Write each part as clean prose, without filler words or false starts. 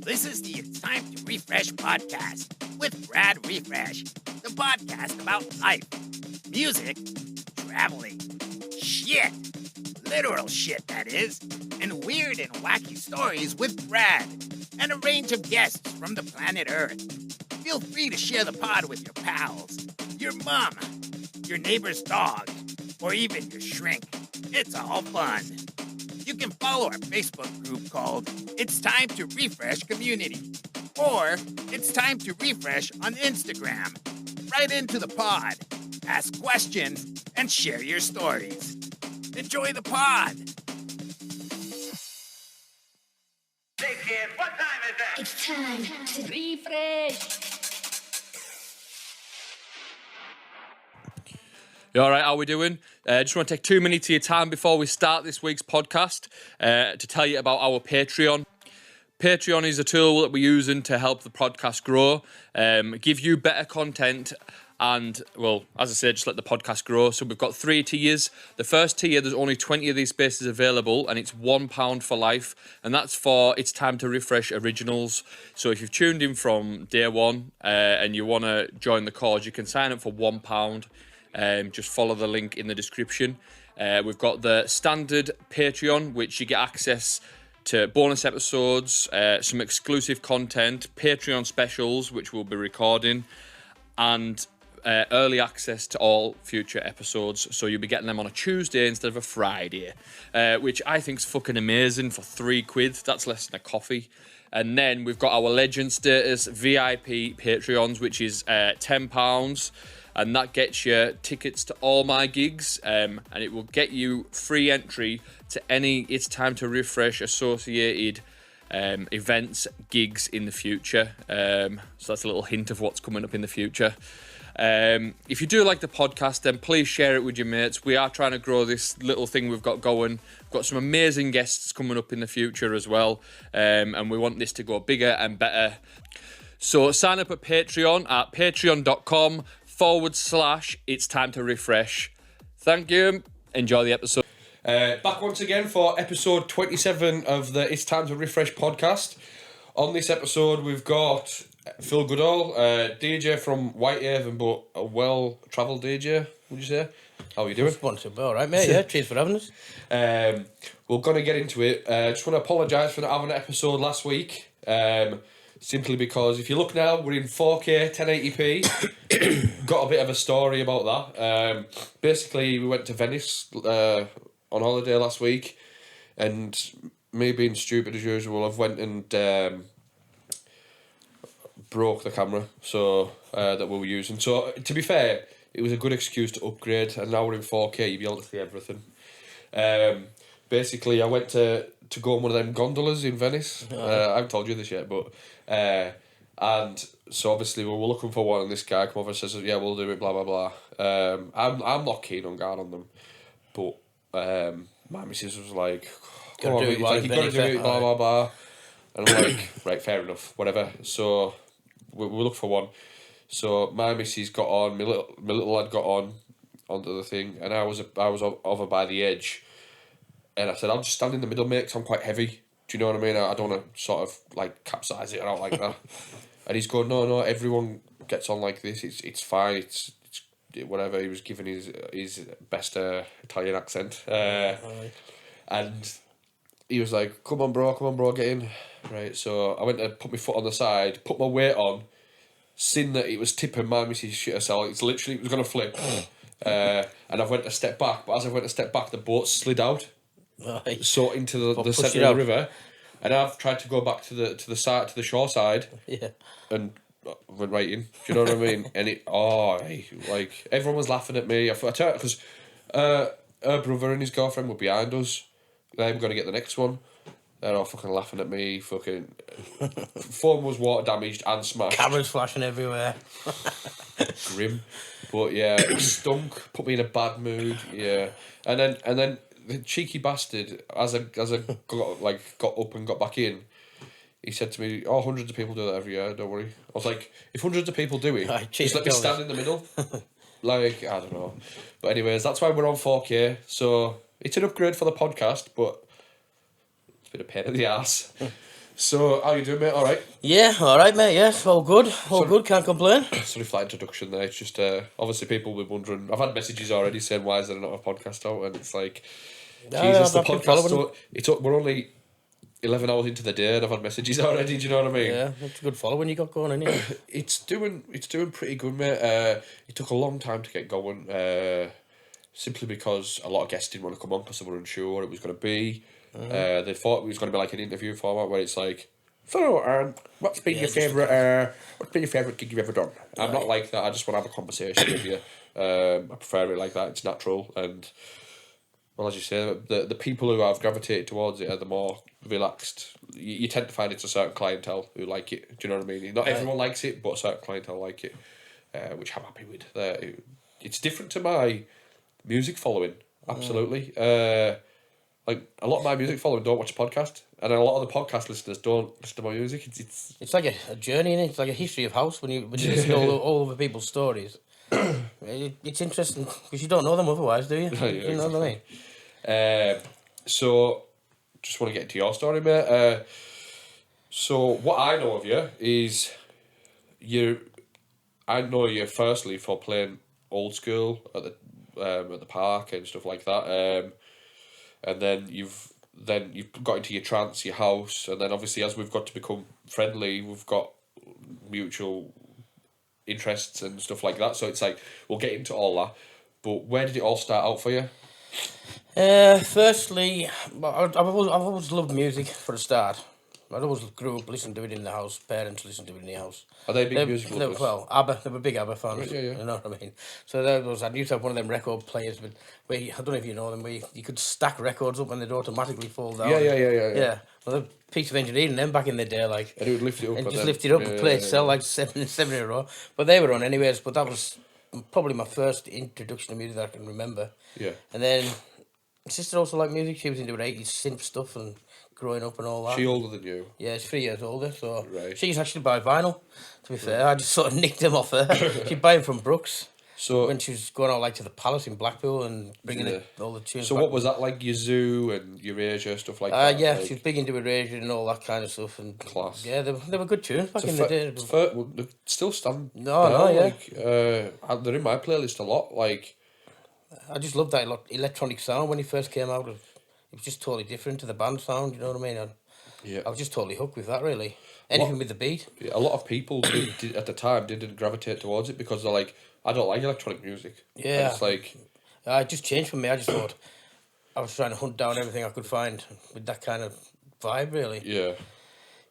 This is the It's Time to Refresh podcast with Brad Refresh, the podcast about life, music, traveling, shit, literal shit that is, and weird and wacky stories with Brad, and a range of guests from the planet Earth. Feel free to share the pod with your pals, your mom, your neighbor's dog, or even your shrink. It's all fun. You can follow our Facebook group called It's Time to Refresh Community, or It's Time to Refresh on Instagram. Write into the pod, ask questions, and share your stories. Enjoy the pod. Hey kid, what time is that? It's time to refresh. You all right? How we doing? Just want to take 2 minutes of your time before we start this week's podcast to tell you about our Patreon. Patreon is a tool that we're using to help the podcast grow, give you better content, and, well, as I said, just let the podcast grow. So we've got 3 tiers. The first tier, there's only 20 of these spaces available, and it's £1 for life, and that's for It's Time to Refresh Originals. So if you've tuned in from day one and you want to join the cause, you can sign up for £1. Just follow the link in the description. We've got the standard Patreon, which you get access to bonus episodes, some exclusive content, Patreon specials, which we'll be recording, and early access to all future episodes. So you'll be getting them on a Tuesday instead of a Friday, which I think is fucking amazing for £3. That's less than a coffee. And then we've got our legend status VIP Patreons, which is £10. And that gets you tickets to all my gigs, and it will get you free entry to any It's Time to Refresh associated events, gigs in the future. So that's a little hint of what's coming up in the future. If you do like the podcast, then please share it with your mates. We are trying to grow this little thing we've got going. We've got some amazing guests coming up in the future as well, and we want this to go bigger and better. So sign up at Patreon at patreon.com/It's Time to Refresh. Thank you. Enjoy the episode. Back once again for episode 27 of the It's Time to Refresh podcast. On this episode, we've got Phil Goodall, DJ from Whitehaven, but a well-travelled DJ, would you say? How are you doing? All right, mate. Yeah, cheers for having us. We're going to get into it. Just want to apologise for not having an episode last week. Simply because if you look now, we're in 4K 1080p. Got a bit of a story about that. Basically, we went to Venice on holiday last week, and me being stupid as usual, I've went and broke the camera that we were using. So to be fair, it was a good excuse to upgrade, and now we're in 4K. You'll be able to see everything. Basically, I went to go on one of them gondolas in Venice. I haven't told you this yet, but and so obviously we were looking for one, and this guy come over and says, "Yeah, we'll do it." Blah blah blah. I'm not keen on going on them, but my missus was like, "Come on, you gotta do it." Blah blah blah, and I'm like, "Right, fair enough, whatever." So we looked for one. So my missus got on, my little lad got onto the thing, and I was over by the edge. And I said, I'll just stand in the middle, mate, because I'm quite heavy. Do you know what I mean? I don't want to sort of, like, capsize it out like that. And he's going, no, everyone gets on like this. It's fine. It's whatever. He was giving his best Italian accent. And he was like, come on, bro, get in. Right, so I went to put my foot on the side, put my weight on, seen that it was tipping, my missus shit herself. It was going to flip. And I went a step back, but as I went a step back, the boat slid out. Right. So into the centre of the river, and I've tried to go back to the side, to the shore side, and went right in. Do you know what I mean? And like everyone was laughing at me. I tell you, because her brother and his girlfriend were behind us. They were going to get the next one. They're all fucking laughing at me. Fucking phone was water damaged and smashed. Cameras flashing everywhere. Grim, but yeah, it stunk. Put me in a bad mood. Yeah, and then. The cheeky bastard, as I got up and got back in, he said to me, hundreds of people do that every year, don't worry. I was like, if hundreds of people do it, just let me stand in the middle. Like, I don't know. But anyways, that's why we're on 4K. So it's an upgrade for the podcast, but it's been a pain in the ass. So, how you doing, mate? All right. Yeah, all right, mate. Yes, all good. All good. Can't complain. Sorry for that introduction there. It's just, obviously people were wondering. I've had messages already saying, why is there not a podcast out? And it's like, Jesus, the I've been podcast. following We're only 11 hours into the day and I've had messages already. Do you know what I mean? Yeah, it's a good following you got going, isn't it? It's doing pretty good, mate. It took a long time to get going, simply because a lot of guests didn't want to come on because they were unsure what it was going to be. They thought it was going to be like an interview format where it's like, so, what's been your favourite gig you've ever done? I'm not like that. I just want to have a conversation with you. I prefer it like that. It's natural, and well, as you say, the people who have gravitated towards it are the more relaxed. You tend to find it's a certain clientele who like it. Do you know what I mean? Not everyone likes it, but a certain clientele like it, which I'm happy with. It's different to my music following. Absolutely. Like a lot of my music following don't watch podcast, and a lot of the podcast listeners don't listen to my music. It's like a journey, innit? It's like a history of house when you listen to all other people's stories. It's interesting because you don't know them otherwise, do you? Yeah, You know what I mean? So, just want to get into your story, mate. So what I know of you is I know you firstly for playing old school at the park and stuff like that. And then you've got into your trance, your house, and then obviously as we've got to become friendly, we've got mutual interests and stuff like that. So it's like we'll get into all that. But where did it all start out for you? Firstly, I've always loved music for a start. I always grew up listening to it in the house. Parents listened to it in the house. Are they big music lovers? Well, ABBA, they were big ABBA fans. Right, yeah. You know what I mean? So I used to have one of them record players, but I don't know if you know them, where you could stack records up and they'd automatically fall down. Yeah. Well, the piece of engineering then back in the day, like. And it would lift it up. And just lift it up and play it cell like seven in a row. But they were on anyways. But that was probably my first introduction to music that I can remember. Yeah. And then my sister also liked music. She was into her 80s synth stuff and growing up and all that. She older than you? Yeah, she's 3 years older, so right. She used to actually buy vinyl, to be fair. I just sort of nicked them off her. She'd buy them from Brooks. So when she was going out like to the Palace in Blackpool and bringing all the tunes So back. what was that like, your Zoo and Eurasia, stuff like that? Yeah, like... she was big into Eurasia and all that kind of stuff. And class. Yeah, they were good tunes back in the day. They still stand. No, yeah. Like, they're in my playlist a lot. Like, I just loved that electronic sound when he first came out. It was just totally different to the band sound, you know what I mean? I was just totally hooked with that, really. Anything with the beat. Yeah, a lot of people at the time didn't gravitate towards it because they're like, I don't like electronic music. Yeah. And it's like... It just changed for me. I just thought I was trying to hunt down everything I could find with that kind of vibe, really. Yeah.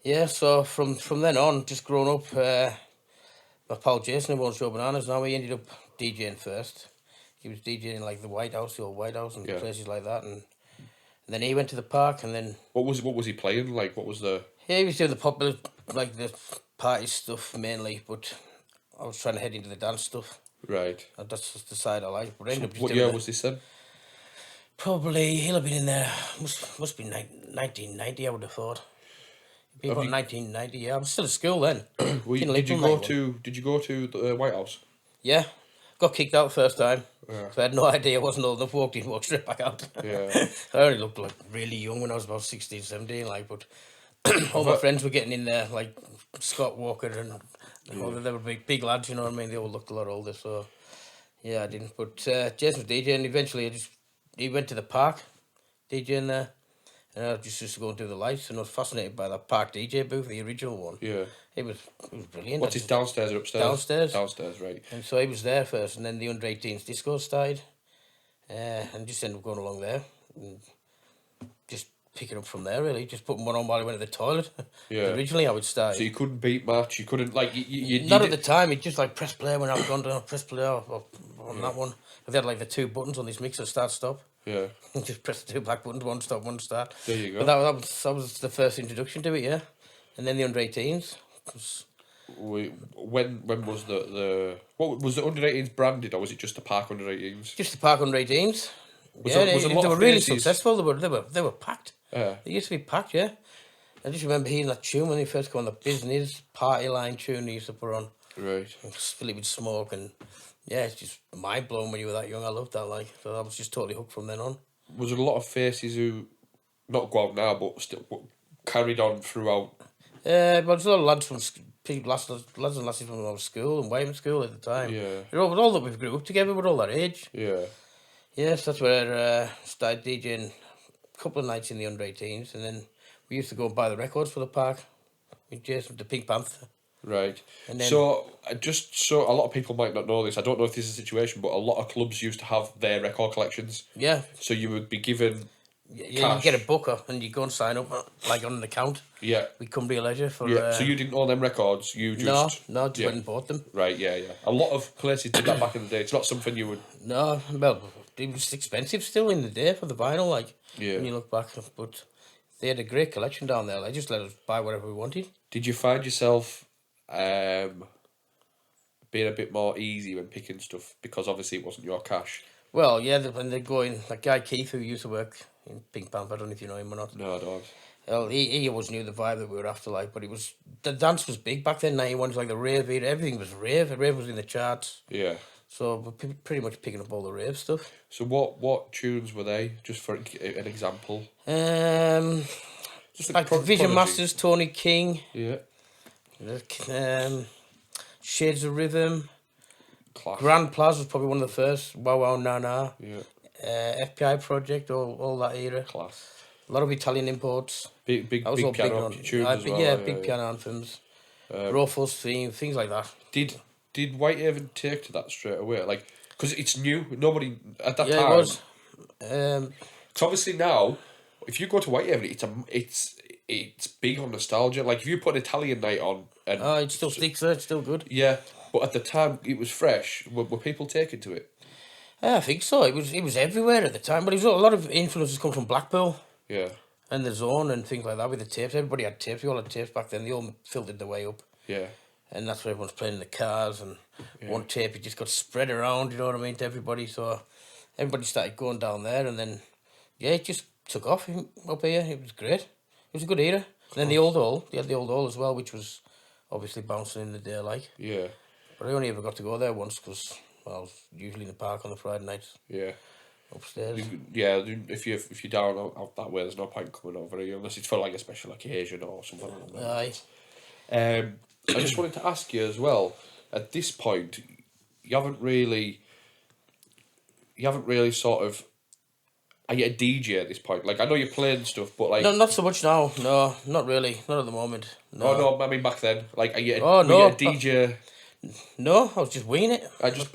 Yeah, so from then on, just growing up, my pal Jason, who owns Joe Bananas now, he ended up DJing first. He was DJing like the White House, the old White House, and places like that, and then he went to the park, and then... What was he playing? Like, what was the... Yeah, he was doing the popular, like the party stuff mainly, but I was trying to head into the dance stuff. Right. And that's just the side I like. But what year was this then? Probably, he'll have been in there, must be 1990, I would have thought. It'd be about 1990, yeah. I was still at school then. Did you go to the White House? Yeah. Got kicked out first time. Yeah. So I had no idea I wasn't old enough, walked straight back out. Yeah. I only looked like really young when I was about 16, 17, like, but all my friends were getting in there, like Scott Walker and all they were big lads, you know what I mean? They all looked a lot older, so yeah, I didn't. But Jason was DJing, and eventually he went to the park, DJing there, and I just used to go and do the lights, and I was fascinated by that park DJ booth, the original one. Yeah. It was brilliant. What's his downstairs or upstairs? Downstairs. Downstairs, right. And so he was there first, and then the under-18s disco started, and just ended up going along there, and just picking up from there, really. Just putting one on while I went to the toilet. Yeah. Originally, I would start. So you couldn't beat much, you couldn't, like... Not at the time, it just like press play when I've gone down, press play on that one. They had like the 2 buttons on this mixer, start, stop. Yeah. Just press the 2 black buttons, one stop, one start. There you go. But that was the first introduction to it, yeah. And then the under-18s. When was what was the under-18s branded, or was it just the park under-18s? Just the park under-18s. They were really successful. They were packed. Yeah. They used to be packed, yeah. I just remember hearing that tune when they first came on, the Business Party Line tune they used to put on. Right. And fill it with smoke, and yeah, it's just mind blowing when you were that young. I loved that, like, so I was just totally hooked from then on. Was there a lot of faces who not go out now, but still carried on throughout. Well, there's a lot of lads from lads and lasses from our school and Weymouth School at the time. Yeah. All that we grew up together. We're all that age. Yeah. Yes, that's where I started DJing a couple of nights in the under-18s, and then we used to go and buy the records for the park with Jason, the Pink Panther. Right. And then, So, just so a lot of people might not know this, I don't know if this is a situation, but a lot of clubs used to have their record collections. yeah, So you would be given. you Cash. get a booker and you go and sign up like on an account Yeah. with Cumbria Leisure for. Yeah. So you didn't own them records. You just. just yeah. went and bought them. Right. Yeah. Yeah. A lot of places did that back in the day. It's not something you would. No, well, it was expensive still in the day for the vinyl, like Yeah. when you look back. But they had a great collection down there. They just let us buy whatever we wanted. Did you find yourself being a bit more easy when picking stuff because obviously it wasn't your cash? Well, yeah, when they go in, like Guy Keith, who used to work in Pink Panther, I don't know if you know him or not. No, I don't. Well, he always knew the vibe that we were after, like, but the dance was big back then. 91 was like the rave era, everything was rave. The rave was in the charts, Yeah. so we're pretty much picking up all the rave stuff. So what tunes were they? Just for an example. Just like prodigy. Vision Masters, Tony King, Yeah. Shades of Rhythm, Class. Grand Plaza was probably one of the first. Wow Wow Na Na, Yeah. FPI Project, all that era. Class. A lot of Italian imports. Big I was all big piano on tunes as well. yeah, big piano anthems, Rofus theme, things like that. Did Whitehaven take to that straight away? Like, because it's new. Nobody at that Yeah, time. it was. So obviously now, if you go to Whitehaven, it's big on nostalgia. Like if you put an Italian night on, and It still sticks there. It's still good. yeah, but at the time it was fresh. Were people taking to it? I think so. It was everywhere at the time, but it was a lot of influences come from Blackpool Yeah, and the Zone and things like that with the tapes. Everybody had tapes. We all had tapes back then. They all filtered their way up, yeah, and that's where everyone's playing in the cars. And one tape, it just got spread around. You know what I mean, to everybody. So everybody started going down there, and then it just took off up here. It was great. It was a good era. And then the old hall, they had the old hall as well, which was obviously bouncing in the day, like. yeah, But I only ever got to go there once because I was usually in the park on the Friday nights yeah. upstairs. Yeah, if you're down out that way, there's no point coming over here unless it's for like a special occasion or something like that. Aye. I just wanted to ask you as well. At this point, you haven't really sort of. Are you a DJ at this point? Like I know you're playing stuff, but like. No, not so much now. No, not really. Not at the moment. No. Oh no, I mean back then. Like, are you? Oh, were no. you a DJ? No, I was just winging it. I just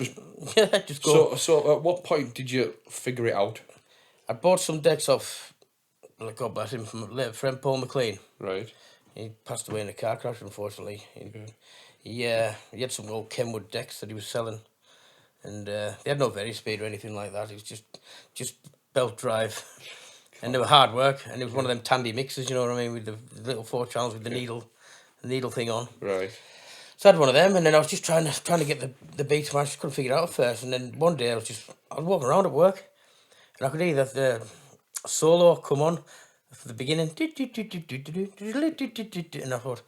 Yeah, just go. So at what point did you figure it out? I bought some decks off, like God bless him, from a late friend Paul McLean. Right. He passed away in a car crash, unfortunately. He had some old Kenwood decks that he was selling, and they had no very speed or anything like that. It was just belt drive, and they were hard work. And it was one of them Tandy mixers, you know what I mean, with the little 4 channels with the needle thing on. Right. So I had one of them, and then I was just trying to get the beat, and I just couldn't figure it out at first. And then one day I was walking around at work, and I could hear that the solo come on for the beginning, and I thought,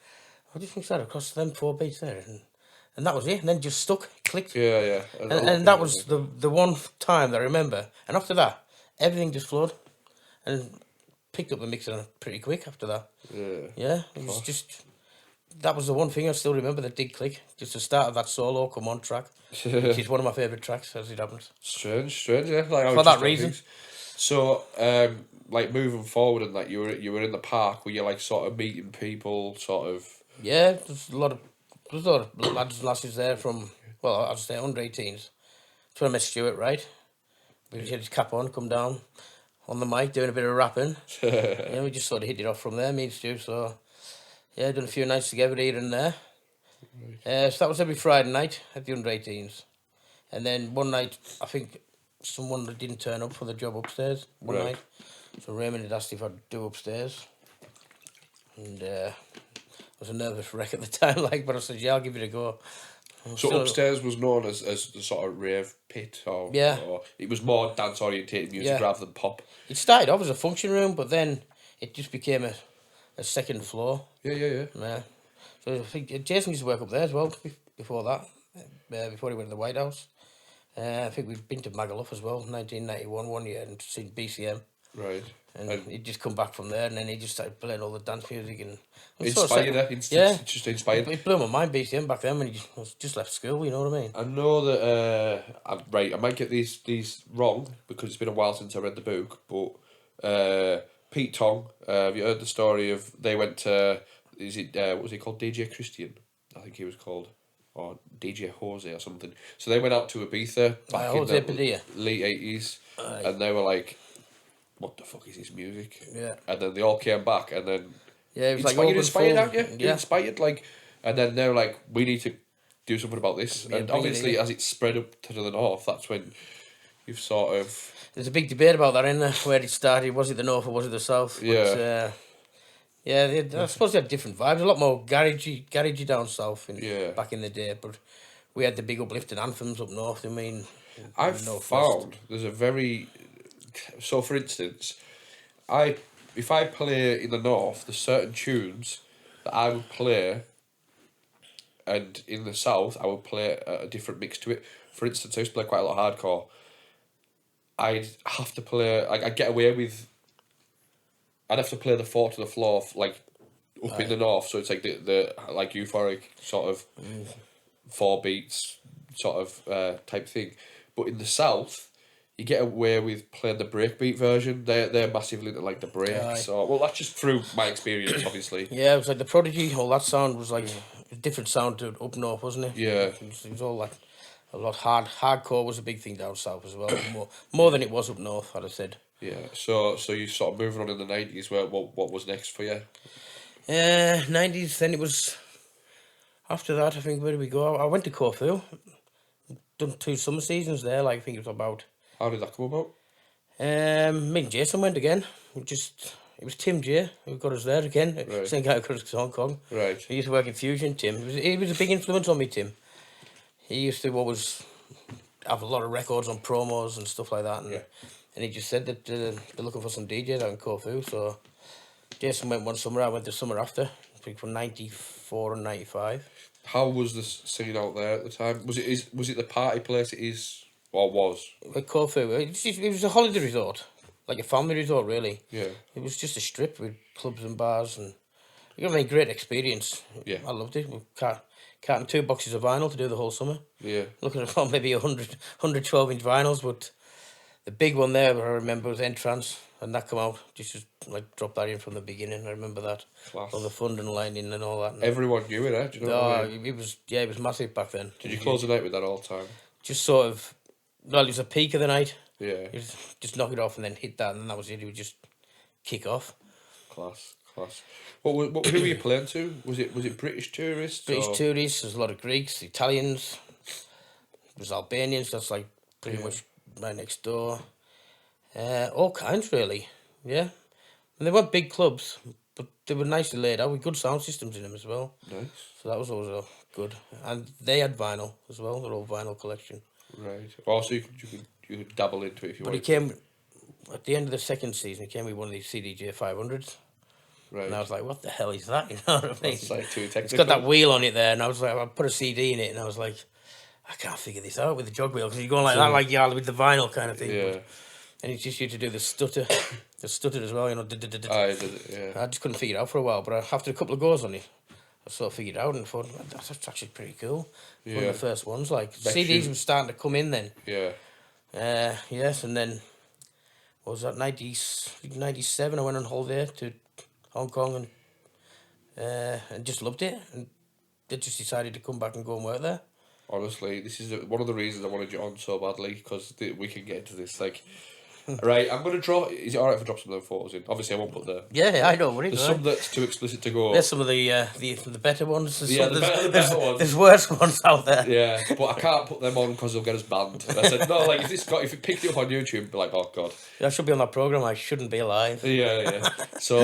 I'll just mix that across them 4 beats there, and that was it. And then just stuck, clicked, Yeah. and that was the one time that I remember. And after that, everything just flowed, and picked up the mixer pretty quick after that. Yeah, it was just. That was the one thing I still remember that did click. Just the start of that solo come on track, which is one of my favourite tracks as it happens. Strange, yeah. Like, For that reason. So, like moving forward and that you were in the park, were you like sort of meeting people, sort of? Yeah, there's a lot of lads and lasses there from, well, I'd say under 18s. So I met Stuart, right? We had his cap on, come down on the mic, doing a bit of rapping. Yeah, we just sort of hit it off from there, me and Stu. So yeah, done a few nights together here and there. So that was every Friday night at the under 18s. And then one night, I think someone didn't turn up for the job upstairs one night. So Raymond had asked if I'd do upstairs. And I was a nervous wreck at the time, like, but I said, yeah, I'll give it a go. So upstairs was known as the sort of rave pit, or it was more dance orientated music rather than pop. It started off as a function room, but then it just became a second floor. Yeah. So I think Jason used to work up there as well before that, before he went to the White House. I think we've been to Magaluf as well, 1991 one year, and seen BCM. Right. And he'd just come back from there, and then he just started playing all the dance music and Inspired, just inspired. It blew my mind, BCM back then when he just left school. You know what I mean? I know that I might get these wrong because it's been a while since I read the book, but Pete Tong, have you heard the story of they went to what was he called, DJ Christian? I think he was called, or DJ Jose or something. So they went out to Ibiza back in the late 80s, and they were like, what the fuck is this music? Yeah. And then they all came back, and then it was inspired, aren't you? Yeah. Inspired, like, and then they're like, we need to do something about this. Yeah, and obviously, as it spread up to the north, that's when you've sort of... There's a big debate about that, isn't there? Where it started, was it the north or was it the south? Yeah. But, I suppose they had different vibes. A lot more garagey down south back in the day, but we had the big uplifting anthems up north. I mean, I've found there's a very... So, for instance, if I play in the north, there's certain tunes that I would play, and in the south, I would play a different mix to it. For instance, I used to play quite a lot of hardcore. I'd have to play... I'd get away with... I'd have to play the 4 to the floor, like, up in the north, so it's like the like euphoric sort of 4 beats sort of type thing. But in the south, you get away with playing the breakbeat version. They're massively into like the breaks. Well, that's just through my experience, obviously. Yeah, it was like the Prodigy. All that sound was like a different sound to up north, wasn't it? Yeah, it was all like a lot hardcore was a big thing down south as well. More than it was up north, I'd have said. Yeah. So you sort of moving on in the 90s. Where what was next for you? 90s. Then it was after that. I think where did we go? I went to Corfu. Done 2 summer seasons there. Like I think it was about. How did that come about? Me and Jason went again. It was Tim J who got us there again. Right. Same guy who got us to Hong Kong. Right. He used to work in Fusion. Tim. He was a big influence on me. Tim. He used to always have a lot of records on promos and stuff like that. And he just said that they're looking for some DJs out in Corfu. So Jason went one summer. I went the summer after. I think from 94 and 95. How was the scene out there at the time? Was it the party place it is or was? At Corfu, it was a holiday resort, like a family resort, really. Yeah. It was just a strip with clubs and bars, and you got a great experience. Yeah. I loved it. We carting 2 boxes of vinyl to do the whole summer. Yeah. Looking at maybe 112-inch vinyls, but the big one there, I remember, was Entrance, and that come out. Just like drop that in from the beginning. I remember that. Class. All the funding lining and all that. And Everyone knew it, eh? Do you know what I mean? it was massive back then. Did you close the night with that all the time? Just sort of, well, it was a peak of the night. Yeah. You just knock it off and then hit that, and that was it. It would just kick off. Class. Who were you playing to? Was it British tourists? British tourists. There's a lot of Greeks, Italians. There's Albanians. That's like pretty much right next door. All kinds, really. Yeah, and they weren't big clubs, but they were nicely laid out with good sound systems in them as well. Nice. So that was always good. And they had vinyl as well. Their old vinyl collection. Right. Also, you could dabble into it if you But wanted. he came at the end of the second season. He came with one of these CDJ 500s. Right. And I was like, what the hell is that? You know what I mean? That's like too technical. It's got that wheel on it there, and I was like, I put a CD in it, and I was like, I can't figure this out with the jog wheel, because you're going like that, like with the vinyl kind of thing. Yeah. And it's just you to do the stutter as well, you know. Yeah. I just couldn't figure it out for a while, but after a couple of goes on it, I sort of figured it out and thought, that's actually pretty cool. One of the first ones, like CDs were starting to come in then. Yeah. Yes, and then what was that 97? I went on holiday to Hong Kong and just loved it, and they just decided to come back and go and work there. Honestly, this is one of the reasons I wanted you on so badly, because we can get into this. Like, right, I'm going to draw... Is it alright if I drop some of the photos in? Obviously, I won't put the... Yeah, I know what it is. There's some that's too explicit to go... There's some of the better ones. There's the better ones. There's worse ones out there. Yeah, but I can't put them on because they'll get us banned. And I said, no, like, if it picked it up on YouTube, be like, oh, God. I should be on that programme. I shouldn't be alive. Yeah. So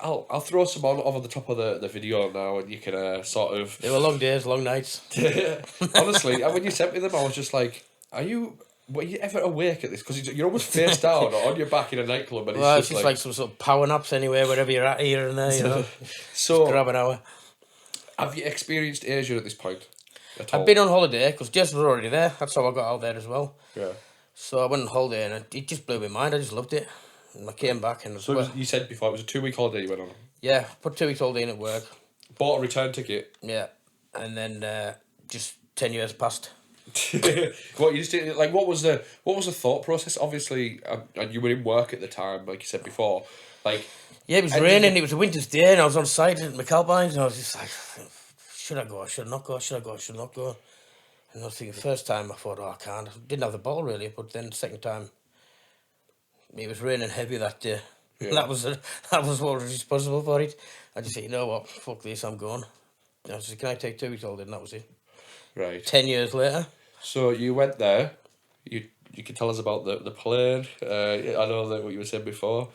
I'll throw some on over the top of the video now, and you can sort of... They were long days, long nights. Honestly, and when you sent me them, I was just like, were you ever awake at this? Because you're almost face down or on your back in a nightclub, and it's just like some sort of power naps anywhere, wherever you're at here and there, you know. So, just grab an hour. Have you experienced Asia at this point at all? I've been on holiday, because Jason was already there. That's how I got out there as well. Yeah. So I went on holiday, and it just blew my mind. I just loved it. And I came back and So you said before it was a 2-week holiday you went on. yeah, put 2 weeks holiday in at work. Bought a return ticket. Yeah, and then just 10 years passed. What you just did, like what was the thought process? Obviously, and you were in work at the time, like you said before. Like Yeah, it was raining. It was a winter's day, and I was on site at McAlpine's, and I was just like, should I go? Should I not go? Should I go? Should I not go? And I was thinking, first time I thought, oh, I can't. I didn't have the ball really, but then second time, it was raining heavy that day. Yeah. That was what was responsible for it. I just said, you know what, fuck this, I'm going. And I said, can I take 2 weeks holiday? And that was it. right. 10 years later. So you went there. You can tell us about the plane. I know that what you were saying before.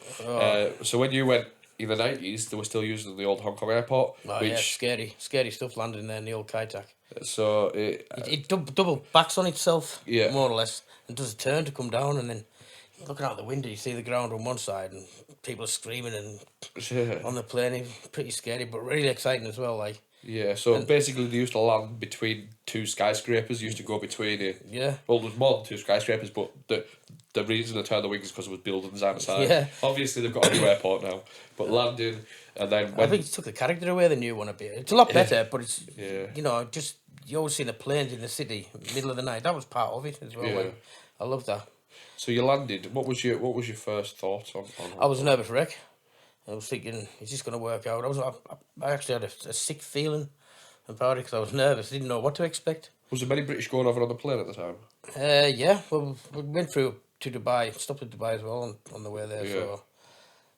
So when you went in the 90s, they were still using the old Hong Kong airport. Oh yeah, scary stuff landing there in the old Kai Tak. So It double backs on itself, Yeah. more or less, and does a turn to come down, and then looking out the window, you see the ground on one side, and people are screaming and on the plane. It's pretty scary, but really exciting as well. Like yeah. So basically, they used to land between 2 skyscrapers. Used to go between it. Yeah. Well, there's more than 2 skyscrapers, but the reason they turned the wings is because there was buildings either side. Yeah. Obviously, they've got a new airport now, but landing and then I think it took the character away, the new one a bit. It's a lot better, but it's Yeah. just you always see the planes in the city, middle of the night. That was part of it as well. Yeah. Like, I love that. So you landed. What was your first thoughts on? I was a nervous wreck. I was thinking, is this going to work out? I actually had a sick feeling about it because I was nervous. I didn't know what to expect. Was there many British going over on the plane at the time? Yeah, well, we went through to Dubai, stopped at Dubai as well on the way there. Yeah. So,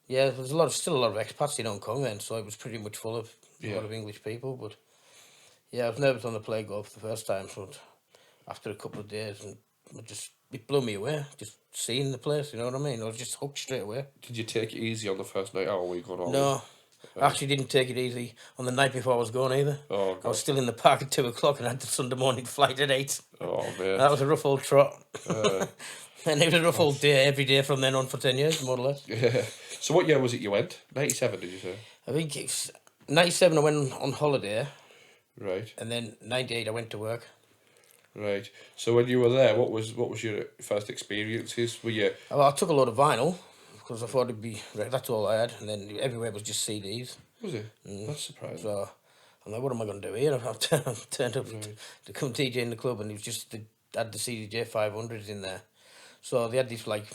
yeah, there's still a lot of expats in Hong Kong then, so it was pretty much full of a lot of English people. But yeah, I was nervous on the plane go for the first time. So after a couple of days, and it blew me away. Just seeing the place, you know what I mean? I was just hooked straight away. Did you take it easy on the first night out, or were you going on? No, I actually didn't take it easy on the night before I was going either. Oh, I God. was still in the park at 2 o'clock and I had the Sunday morning flight at 8. Oh, man. That was a rough old trot. And it was a rough old day every day from then on for 10 years, more or less. Yeah. So what year was it you went? 97, did you say? I think it's 97 I went on holiday, Right. and then 98 I went to work. Right. So when you were there, what was your first experiences? Were you? Well, I took a load of vinyl because I thought it'd be, that's all I had, and then everywhere was just CDs. Was it? That's surprising. So I'm like, what am I going to do here? I've turned up to come DJ in the club, and it was just had the CDJ 500s in there. So they had this like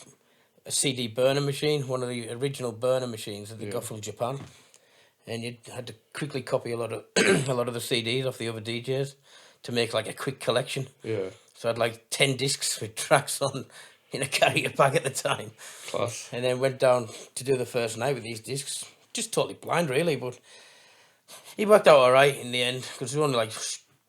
a CD burner machine, one of the original burner machines that they got from Japan, and you had to quickly copy a lot of a lot of the CDs off the other DJs to make like a quick collection. Yeah. So I had like 10 discs with tracks on in a carrier bag at the time. Class. And then went down to do the first night with these discs. Just totally blind, really, but it worked out all right in the end because there were only like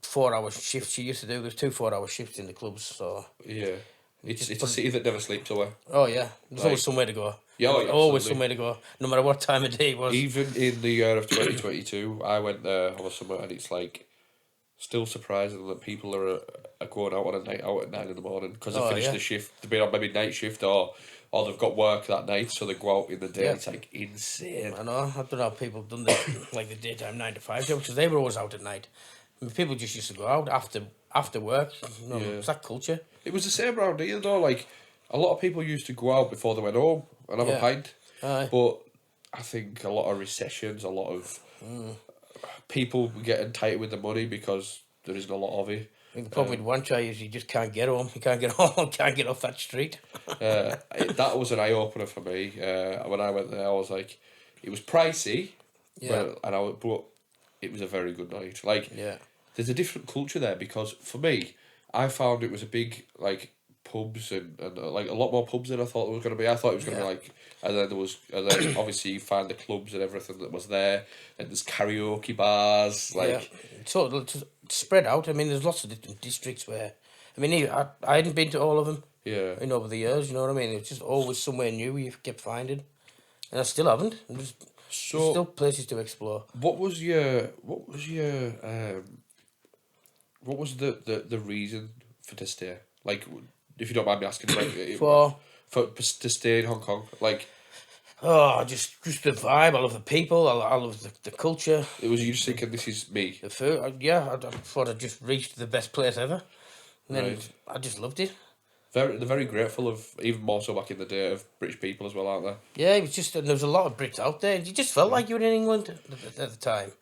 4-hour shifts you used to do. There was 2 4-hour shifts in the clubs, so... Yeah. It's a city that never sleeps away. Oh, yeah. There's always somewhere to go. Yeah, Always absolutely. somewhere to go, no matter what time of day it was. Even in the year of 2022, I went there on a summer, and it's like still surprising that people are going out on a night out at 9 in the morning because they finished the shift. They've been on maybe night shift or they've got work that night, so they go out in the day. Yeah. It's like insane. I know. I don't know how people done the like the daytime 9 to 5 job because they were always out at night. I mean, people just used to go out after work. You know, it's that culture. It was the same around here though. Like a lot of people used to go out before they went home and have a pint. Aye. But I think a lot of recessions, a lot of people getting tight with the money because there isn't a lot of it. I think the problem with one try is you just can't get home. You can't get home. Can't get off that street. That was an eye opener for me. When I went there, I was like, it was pricey, but it was a very good night. Like, there's a different culture there because for me, I found it was a big like pubs and like a lot more pubs than I thought it was going to be. I thought it was going to be like, and then obviously you find the clubs and everything that was there, and there's karaoke bars, like so it's spread out. I mean, there's lots of different districts where, I mean, I hadn't been to all of them. Yeah. In over the years, you know what I mean. It's just always somewhere new you kept finding, and I still haven't. There's still places to explore. What was the reason for to stay? Like, if you don't mind me asking, like, to stay in Hong Kong, like. Oh, just the vibe. I love the people. I love the culture. It was you just thinking this is me. The food. I thought I'd just reached the best place ever, and then I just loved it. they're very grateful of, even more so back in the day, of British people as well, aren't they? Yeah, it was just, and there was a lot of Brits out there. You just felt like you were in England at the time.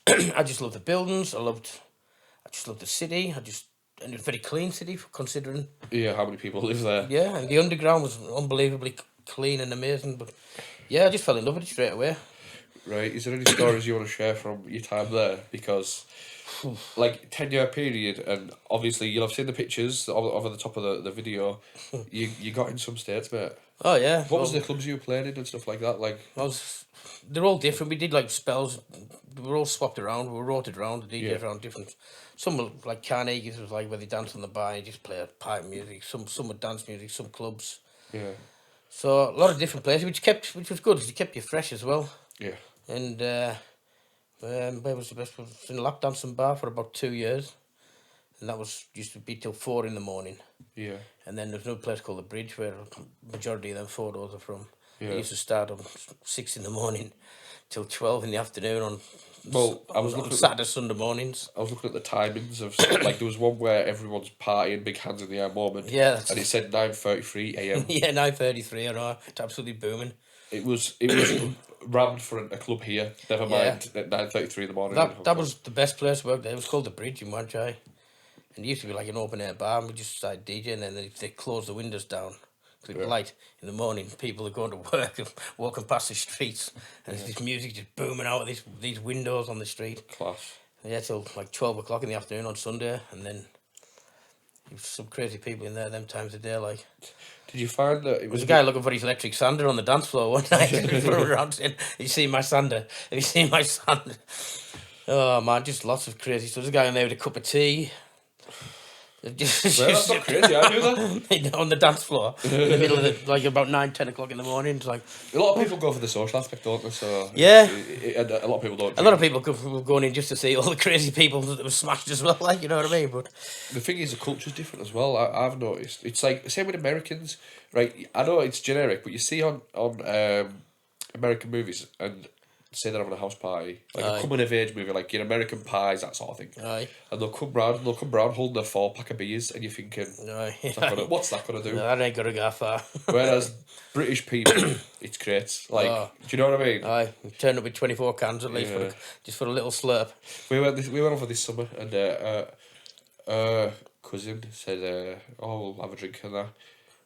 I just loved the buildings. I just loved the city. And it was a very clean city for considering. Yeah, how many people live there? Yeah, and the underground was unbelievably clean and amazing. But yeah, I just fell in love with it straight away. Right, is there any stories you want to share from your time there? Because, like, 10-year period, and obviously you'll have seen the pictures over the top of the video. You got in some states, mate. Oh yeah. What was the clubs you were playing in and stuff like that? Like, they're all different. We did like spells. We were all swapped around. We were rotated around. The DJs around different. Some were like Carnegie's was like where they dance on the bar and just play pipe music. Some were dance music. Some clubs. yeah, So a lot of different places, which was good because it kept you fresh as well. yeah, And where was the best? I was in a lap dancing bar for about 2 years, and that used to be till 4 in the morning. yeah. And then there's another place called the Bridge where majority of them photos are from. Yeah. It used to start on 6 in the morning till 12 in the afternoon on. Well, I was on looking at Saturday, Sunday mornings. I was looking at the timings of, like, there was one where everyone's partying, big hands in the air moment. Yeah, that's- and it said 9:33 a.m. Yeah, 9:33. I know, it's absolutely booming. It was rammed for a club here. Never mind at 9:33 in the morning. That was the best place to work there. It was called the Bridge in Wanchai. And it used to be like an open air bar, and we just started DJing, and then they closed the windows down. Because it was light in the morning, people are going to work and walking past the streets, and there's this music just booming out of these windows on the street. Class. Yeah, till like 12 o'clock in the afternoon on Sunday, and then there was some crazy people in there them times of day. Like, Did you find that it there was was a guy looking for his electric sander on the dance floor one night. Running around saying, "Have you seen my sander? Have you seen my sander?" Oh man, just lots of crazy stuff. There's a guy in there with a cup of tea. Well, that's not crazy. I knew that. On the dance floor in the middle of the, like about 9-10 o'clock in the morning. It's like A lot of people go for the social aspect, don't they? So Yeah. and a lot of people don't. a lot of people were going in just to see all the crazy people that were smashed as well. Like, you know what I mean? But The thing is, the culture's different as well. I've noticed. It's like same with Americans, right? I know it's generic, but you see on American movies and say they're having a house party, like Aye. a coming of age movie, like your American Pies, that sort of thing. Aye. And they'll come round holding their 4-pack of beers, and you're thinking, what's that gonna do? No, that ain't gonna go far. Whereas British people, it's great. Like, Oh. do you know what I mean? Aye, turn up with 24 cans at least Yeah. just for a little slurp. We went over this summer, and cousin said, "Oh, we'll have a drink," and that.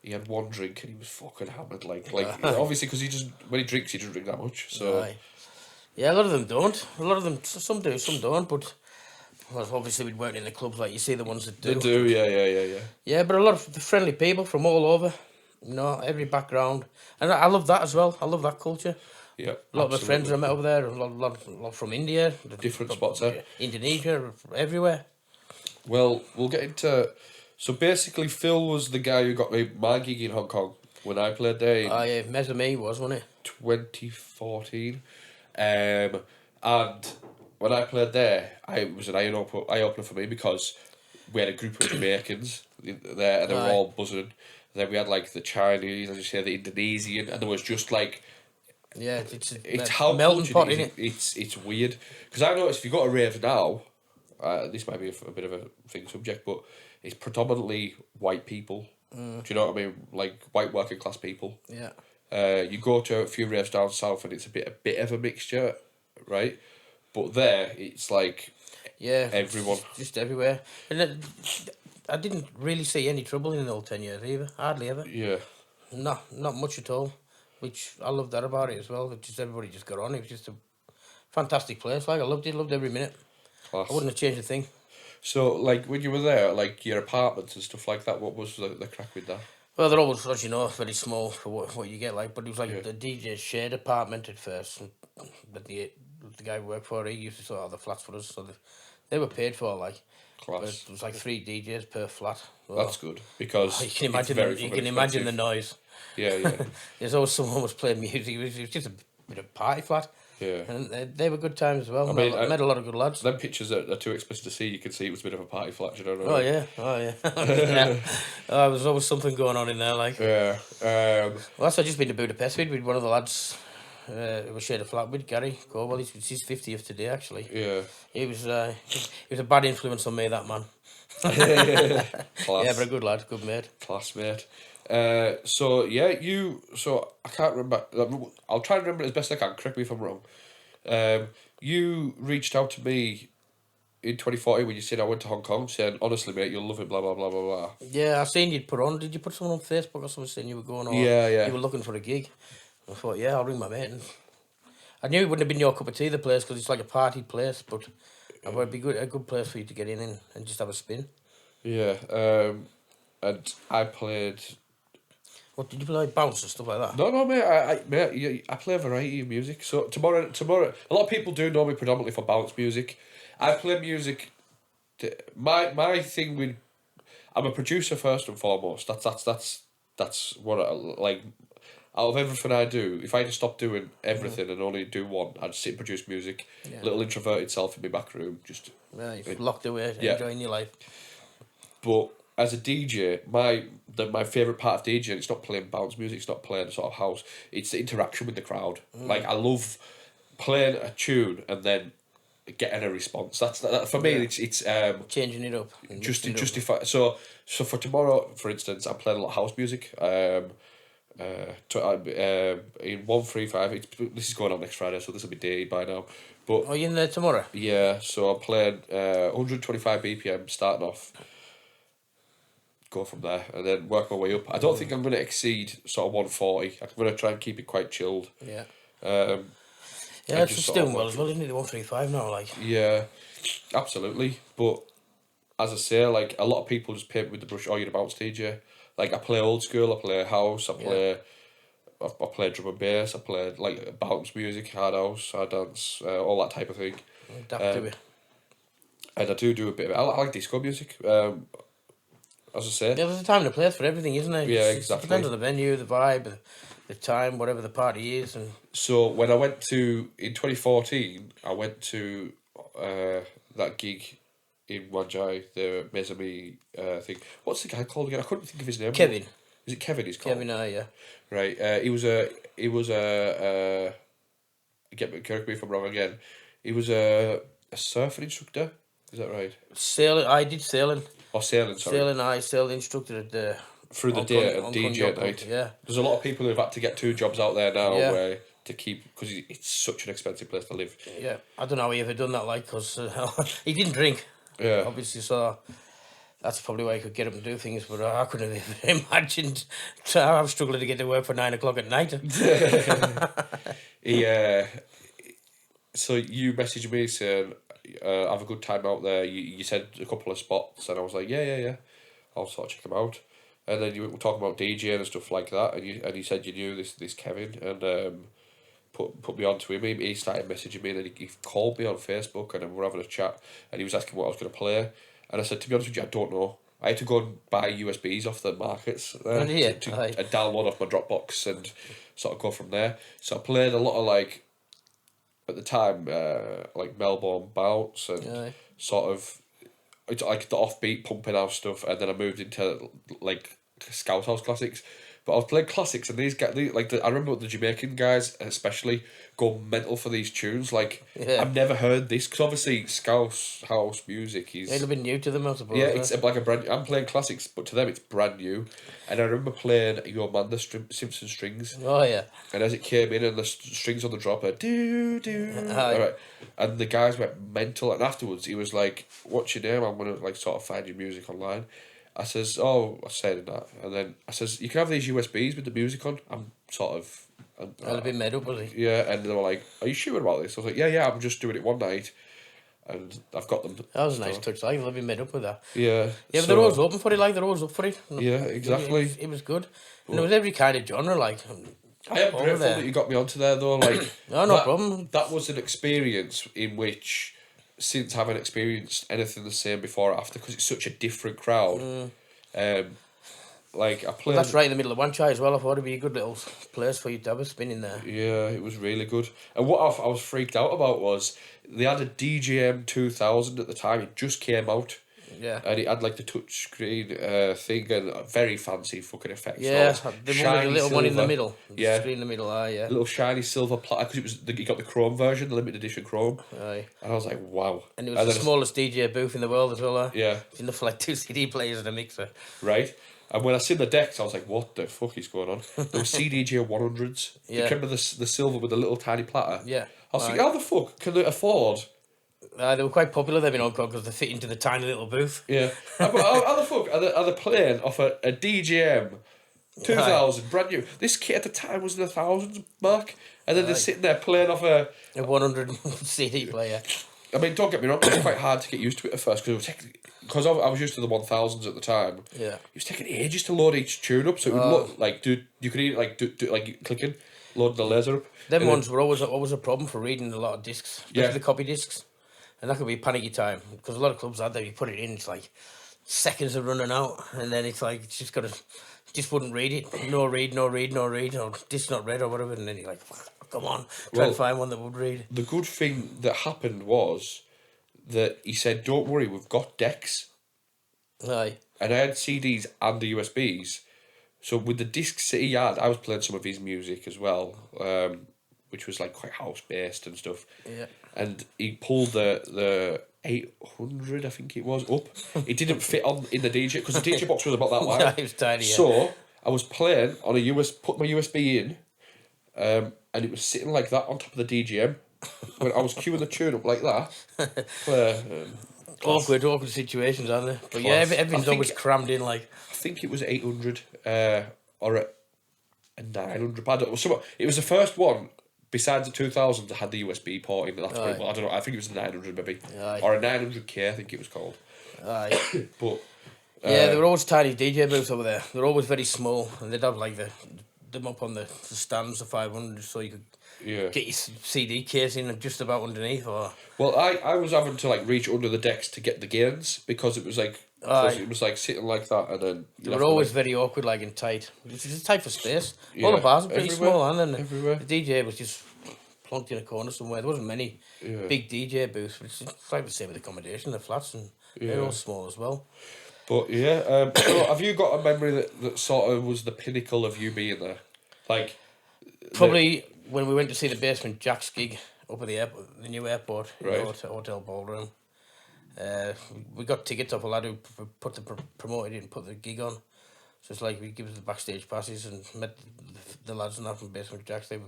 He had one drink and he was fucking hammered. Like obviously because when he drinks, he doesn't drink that much. So Aye. Yeah, a lot of them don't. A lot of them, some do, some don't. But well, obviously, we'd work in the clubs, like you see the ones that do. they do, yeah. Yeah, but a lot of the friendly people from all over, you know, every background, and I love that as well. I love that culture. Yeah, A lot of my friends I met over there, a lot from India, Different spots, eh? Indonesia, everywhere. Well, we'll get into. So basically, Phil was the guy who got me my gig in Hong Kong when I played there in Yeah, Mesame was, wasn't it? 2014. And when I played there, it was an eye opener for me because we had a group of Jamaicans there and they were Aye. all buzzing. Then we had like the Chinese, as you say, the Indonesian, and there was just like Yeah, it's how melting pot, cultured it innit? is. It's weird because I noticed if you go to rave now, this might be a bit of a thing subject, but it's predominantly white people. Do you know what I mean? Like white working class people. Yeah. You go to a few raves down south and it's a bit of a mixture, right? But there it's like Yeah, everyone. just everywhere, and then, I didn't really see any trouble in the old 10 years either. Hardly ever. Yeah, Not much at all. Which I loved that about it as well. It just everybody just got on. It was just a fantastic place. Like I loved it. Loved every minute. class. I wouldn't have changed a thing. So like when you were there, like your apartments and stuff like that, what was the crack with that? Well, they're always, as you know, very small for what you get. Like, but it was like Yeah. the DJ's shared apartment at first. But the guy we worked for, he used to sort out the flats for us, so they were paid for. Like, but Class. it was like 3 DJs per flat. So, That's good because you can imagine. it's very You fucking can imagine the expensive. noise. Yeah. There's always someone was playing music. It was just a bit of party flat. Yeah. And they were good times as well. I mean, I met a lot of good lads. Them pictures are too explicit to see. You can see it was a bit of a party flat. You know what I Oh mean? yeah. Yeah. There was always something going on in there. Like, Yeah. well, that's I've just been to Budapest with one of the lads who was shared a flat with, Gary Goodall. It's his 50th today, actually. Yeah. He was a bad influence on me, that man. Class. Yeah, but a good lad, good mate. Classmate. So I can't remember. I'll try and remember it as best I can. Correct me if I'm wrong. You reached out to me in 2014 when you said I went to Hong Kong, saying honestly, mate, you'll love it. Blah blah blah blah blah. Yeah, I seen you'd put on. Did you put someone on Facebook or something saying you were going on? Yeah. You were looking for a gig. I thought, yeah, I'll ring my mate. And I knew it wouldn't have been your cup of tea, the place, because it's like a party place, but it would be a good place for you to get in and just have a spin. Yeah. And I played. What did you play? Like bounce and stuff like that? No, mate. I play a variety of music. So tomorrow, a lot of people do know me predominantly for bounce music. I play music. My thing with, I'm a producer first and foremost. That's what I like. Out of everything I do, if I had to stop doing everything and only do one, I'd sit and produce music. Yeah. Little introverted self in my back room, just You've locked away, enjoying your life. But as a DJ, my favourite part of DJing, it's not playing bounce music, it's not playing sort of house, it's the interaction with the crowd. Like, I love playing a tune and then getting a response. That's for me. It's changing it up. If I, so for tomorrow, for instance, I'm playing a lot of house music. In 135, this is going on next Friday, so this will be dated by now. But are you in there tomorrow? Yeah, so I'm playing 125 BPM starting off. Go from there and then work my way up. I don't think I'm going to exceed sort of 140. I'm going to try and keep it quite chilled. Yeah. Yeah, it's doing well as well, isn't it? The 135 now, like. Yeah, absolutely. But as I say, like, a lot of people just paint with the brush. Oh, you're a bounce DJ. Like, I play old school. I play house. I play drum and bass. I play like bounce music, hard house, hard dance, all that type of thing. Adapt to it. And I do a bit of it. I like disco music. As I say. Yeah, there's a time and a place for everything, isn't there? Yeah, It exactly. depends on the venue, the vibe, the time, whatever the party is. And so when I went to, in 2014, I went to that gig in Wanjai, the Mesami thing. What's the guy called again? I couldn't think of his name. Kevin. Is it Kevin he's called? Kevin, yeah. Right. He was a correct me if I'm wrong again. He was a surfing instructor. Is that right? Sailing. I did sailing. Or sailing, sorry. Sailed instructor at the... Through the day and DJ at night. Yeah. There's a lot of people who've had to get 2 jobs out there now Yeah. to keep... Because it's such an expensive place to live. Yeah. I don't know how he ever done that, like, because he didn't drink. Yeah. Obviously, so that's probably why he could get up and do things, but I couldn't have imagined. I'm struggling to get to work for 9 o'clock at night. So you messaged me saying, have a good time out there. You said a couple of spots, and I was like, yeah. I'll sort of check them out. And then you were talking about DJing and stuff like that, and you said you knew this Kevin, and put me on to him. He started messaging me, and then he called me on Facebook, and then we were having a chat, and he was asking what I was going to play. And I said, to be honest with you, I don't know. I had to go and buy USBs off the markets to download off my Dropbox and sort of go from there. So I played a lot of, like, at the time, like Melbourne bounce and sort of, it's like the offbeat pumping house stuff, and then I moved into like Scout House classics. But I was playing classics, and these guys, I remember the Jamaican guys especially go mental for these tunes. Like, I've never heard this, because obviously Scout House music is... It'll be new to them, I suppose. Yeah, it's like a brand... I'm playing classics, but to them it's brand new. And I remember playing Your Man, the Simpson strings. Oh, yeah. And as it came in, and the strings on the drop, alright. And the guys went mental, and afterwards he was like, what's your name? I'm going to, like, sort of find your music online. I says, I said that, and then I says, you can have these USBs with the music on. I'm sort of... I'll be made up, was he? Yeah, and they were like, are you sure about this? I was like, yeah, I'm just doing it one night, and I've got them. That was a nice touch, like, I'll be made up with that. Yeah. Yeah, but they're always open for it, like, they're always up for it. Yeah, exactly. It was good. And it was every kind of genre, like... I am grateful that you got me onto there, though, like... No problem. That was an experience in which... Since having experienced anything the same before or after, because it's such a different crowd. Like, I played... That's right in the middle of Wanchai as well. I thought it'd be a good little place for you to have a spin in there. Yeah, it was really good. And what I was freaked out about was they had a DJM 2000 at the time. It just came out. Yeah. And it had like the touch screen thing and very fancy fucking effects. Yeah, All the this one with the shiny little one in the silver. middle. The Yeah. screen in the middle, yeah. Little shiny silver platter, because you got the chrome version, the limited edition chrome. Aye. And I was like, wow. And it was the then smallest DJ booth in the world as well. Yeah. It's enough for like 2 CD players and a mixer. Right. And when I seen the decks, I was like, what the fuck is going on? There were CDJ 100s. Yeah. You remember the silver with the little tiny platter? Yeah. I was like, how the fuck can they afford? They were quite popular then in Hong Kong because they fit into the tiny little booth. Yeah. How the fuck are they playing off a DJM 2000, brand new? This kit at the time was in the thousands, Mark. And then they're sitting there playing off a 100 CD player. I mean, don't get me wrong, it was quite hard to get used to it at first because I was used to the 1000s at the time. Yeah. It was taking ages to load each tune up, so it would look like you could either like clicking, loading the laser up. Them ones were always a problem for reading a lot of discs, especially Yeah. the copy discs. And that could be panicky time because a lot of clubs had that. You put it in, it's like seconds are running out, and then it's like it's just wouldn't read it. No read, or disc not read or whatever. And then you're like, come on, try to find one that would read. The good thing that happened was that he said, "Don't worry, we've got decks." Aye. And I had CDs and the USBs. So with the discs that he had, I was playing some of his music as well, which was like quite house based and stuff. Yeah. And he pulled the 800, I think it was, up. It didn't fit on in the DJ because the DJ box was about that wide. Yeah, it was tiny. Yeah. So I was playing on put my USB in, and it was sitting like that on top of the DJM. When I was queuing the tune up like that. Awkward situations, aren't they? But yeah, everything's always crammed in. Like I think it was 800 or a 900. I don't know. It was the first one besides the 2000 that had the USB port in. That's pretty, well, I don't know. I think it was a 900 maybe, or a 900K. I think it was called. Aye. But yeah, there were always tiny DJ booths over there. They're always very small, and they'd have like them up on the stands, the 500, so you could get your CD case in just about underneath. Or well, I was having to like reach under the decks to get the gains because it was like sitting like that, and then they were always very awkward, like and tight. It's just tight for space. All the bars are pretty small, and then everywhere. the DJ was just plonked in a corner somewhere. There wasn't many big DJ booths, but it's like the same with accommodation. The flats and they're all small as well. But yeah, so have you got a memory that sort of was the pinnacle of you being there? Like probably when we went to see the Basement Jack's gig up at the airport, the new airport, in the hotel ballroom. We got tickets off a lad who promoted it and put the gig on. So it's like we give us the backstage passes and met the lads and that from Basement Jack's. They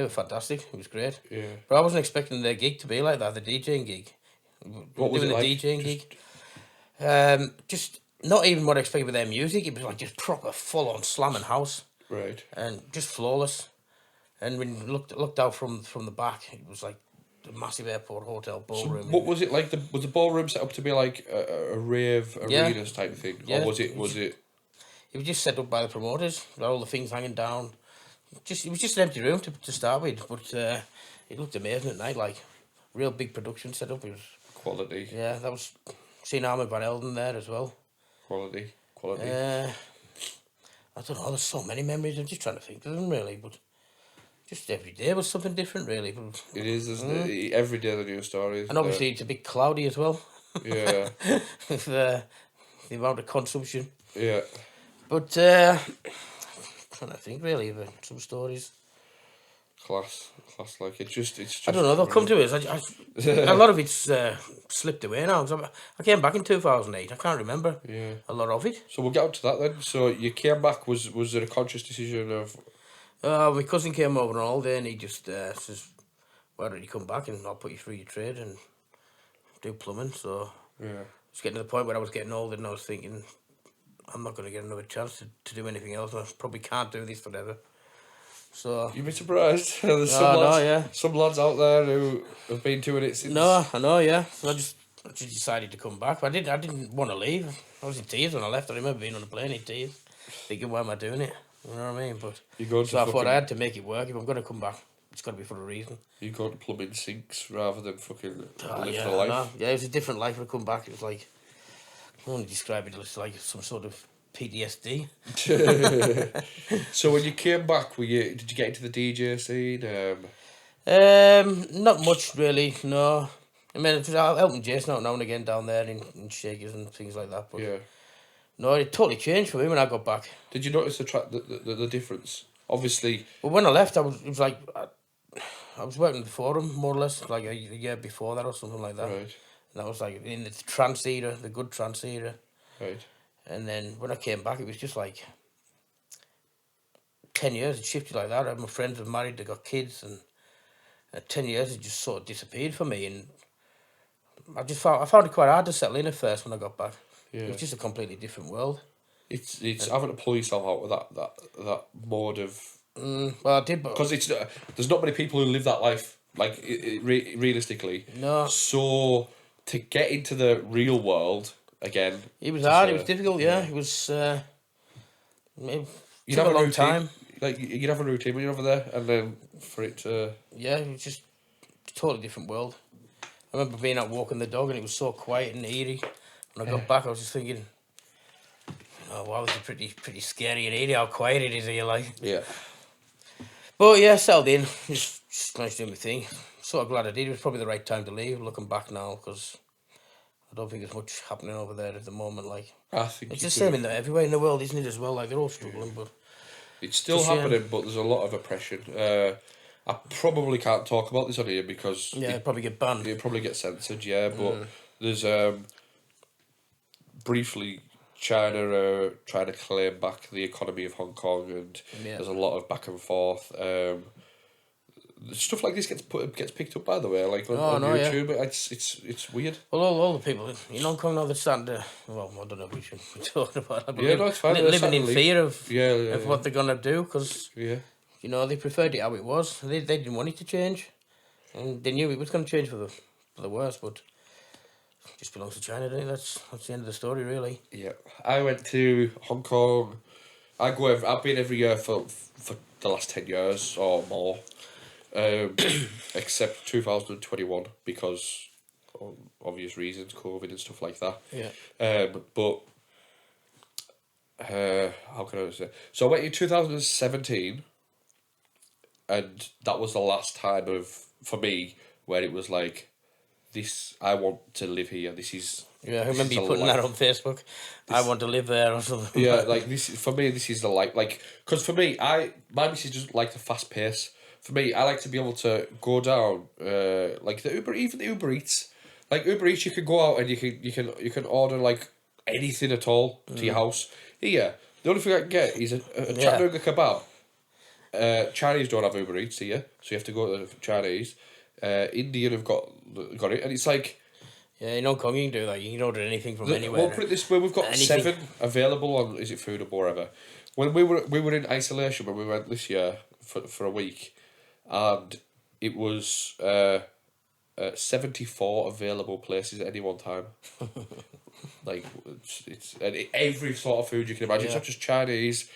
were fantastic. It was great. Yeah. But I wasn't expecting their gig to be like that. The DJing gig. What was it like? The DJing gig. Just not even what I expected with their music. It was like just proper full on slamming house. Right. And just flawless. And when you looked out from the back, it was like a massive airport hotel ballroom. So what was it like? Was the ballroom set up to be like a rave arenas type thing, or was it? It was just set up by the promoters. With all the things hanging down. It was just an empty room to start with, but it looked amazing at night. Like real big production set up. It was quality. Yeah, that was seen Armand Van Helden there as well. Quality. I don't know. There's so many memories. I'm just trying to think of them really, but. Just every day was something different, really. It is, isn't it? Every day the new story. And obviously it's a bit cloudy as well. Yeah. With the amount of consumption. Yeah. But trying to think really of some stories. Class, like it's just. I don't know. They'll come to us. A lot of it's slipped away now. I came back in 2008. I can't remember. Yeah. A lot of it. So we'll get up to that then. So you came back. Was there a conscious decision of? My cousin came over on holiday and he just says, "Why don't you come back and I'll put you through your trade and do plumbing." So it's getting to the point where I was getting older and I was thinking, I'm not going to get another chance to do anything else. I probably can't do this forever. So you'd be surprised. There's some lads out there who have been doing it since. No, I know, yeah. So I just decided to come back. But I didn't want to leave. I was in tears when I left. I remember being on the plane in tears, thinking, why am I doing it? You know what I mean? But so I thought I had to make it work. If I'm going to come back, it's got to be for a reason. You go to plumbing sinks rather than fucking live yeah, the life. No. Yeah, it was a different life when I come back. It was like, I want to describe it as like some sort of PTSD. So when you came back, did you get into the DJ scene? Not much really, no. I mean, I'm helping Jason out now and again down there in shakers and things like that. But Yeah. no, it totally changed for me when I got back. Did you notice the difference? Obviously. But when I left, it was like I was working for him more or less like a year before that or something like that. Right. And that was like in the trance era, the good trance era. Right. And then when I came back, it was just like 10 years. It shifted like that. My friends were married, they got kids, and 10 years it just sort of disappeared for me. And I found it quite hard to settle in at first when I got back. Yeah. It was just a completely different world. It's having to pull yourself out of that mode of. Well, I did, but Because there's not many people who live that life, like realistically. No. So to get into the real world again, it was hard. It was difficult. Yeah, it was. It you'd took have a long routine. time. Like you'd have a routine when you're over there, and then for it to. Yeah, it was just a totally different world. I remember being out walking the dog, and it was so quiet and eerie. When I got back, I was just thinking, "Oh wow, this is pretty scary and eerie. How quiet it is here, like." Yeah. But yeah, settled in. Just managed to do my thing. Sort of glad I did. It was probably the right time to leave. Looking back now, because I don't think there's much happening over there at the moment. Like I think it's the same everywhere in the world, isn't it? As well, like they're all struggling, but it's still happening, but there's a lot of oppression. I probably can't talk about this on here because it'd probably get banned. It probably get censored, yeah. But there's briefly China trying to claim back the economy of Hong Kong, and there's a lot of back and forth. Stuff like this gets picked up, by the way, like on YouTube. Yeah. It's weird. Well, all the people in Hong Kong now, they're starting to. Well, I don't know if we should talk about that. But Yeah, no, it's fine. Living in fear of of what they're gonna do, because you know they preferred it how it was. They didn't want it to change, and they knew it was going to change for the worse. But it just belongs to China, doesn't it? That's the end of the story, really. Yeah, I went to Hong Kong. I've been every year for the last 10 years or more. Except 2021 because of obvious reasons, COVID and stuff like that. Yeah. But how can I say? So I went in 2017, and that was the last time for me where it was like, this. I want to live here. This is. Yeah, I remember you putting that on Facebook. I want to live there or something. Yeah, like this for me. This is the life. Like, because for me, my missus doesn't like the fast pace. For me, I like to be able to go down, like the Uber Eats. Like Uber Eats, you can go out and you can order like anything at all to your house. Here, the only thing I can get is a Chattanooga kebab. Chinese don't have Uber Eats here, so you have to go to the Chinese. Indian have got it, and it's like. Yeah, in Hong Kong you can do that. You can order anything from anywhere. We'll put it this way: we've got anything. 7 available on Is It Food or wherever. When we were in isolation when we went this year for a week. And it was 74 available places at any one time. Like it's every sort of food you can imagine. It's not just Chinese,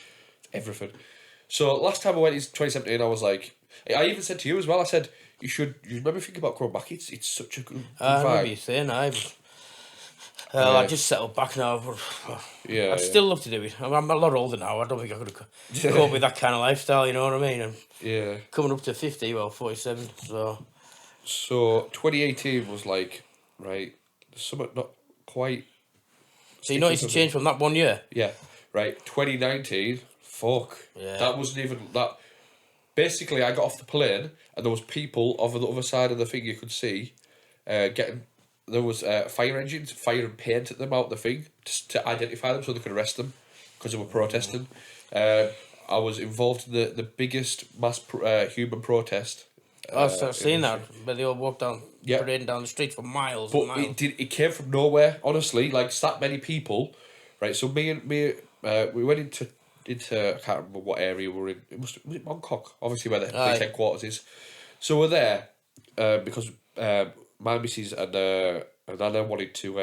everything. So last time I went in 2017, I was like, I even said to you as well. I said you maybe think about going back. It's such a good vibe. I remember you saying I just settled back now. I'd still love to do it. I'm a lot older now. I don't think I could cope with that kind of lifestyle, you know what I mean? And coming up to 50, 47, so... So, 2018 was like, right, something not quite... So you noticed a change from that 1 year? Yeah, right. 2019, fuck. Yeah. That wasn't even... that. Basically, I got off the plane, and there was people over the other side of the thing you could see, getting... There was fire engines firing paint at them out the thing to identify them so they could arrest them because they were protesting. I was involved in the biggest mass human protest. I've seen that, but they all walked down, parading down the streets for miles. But and miles. It came from nowhere, honestly. Like that many people, right? So me, we went into I can't remember what area we were in. Was it Bangkok? Obviously, where the police headquarters is. So we're there because. My missus and Anna wanted to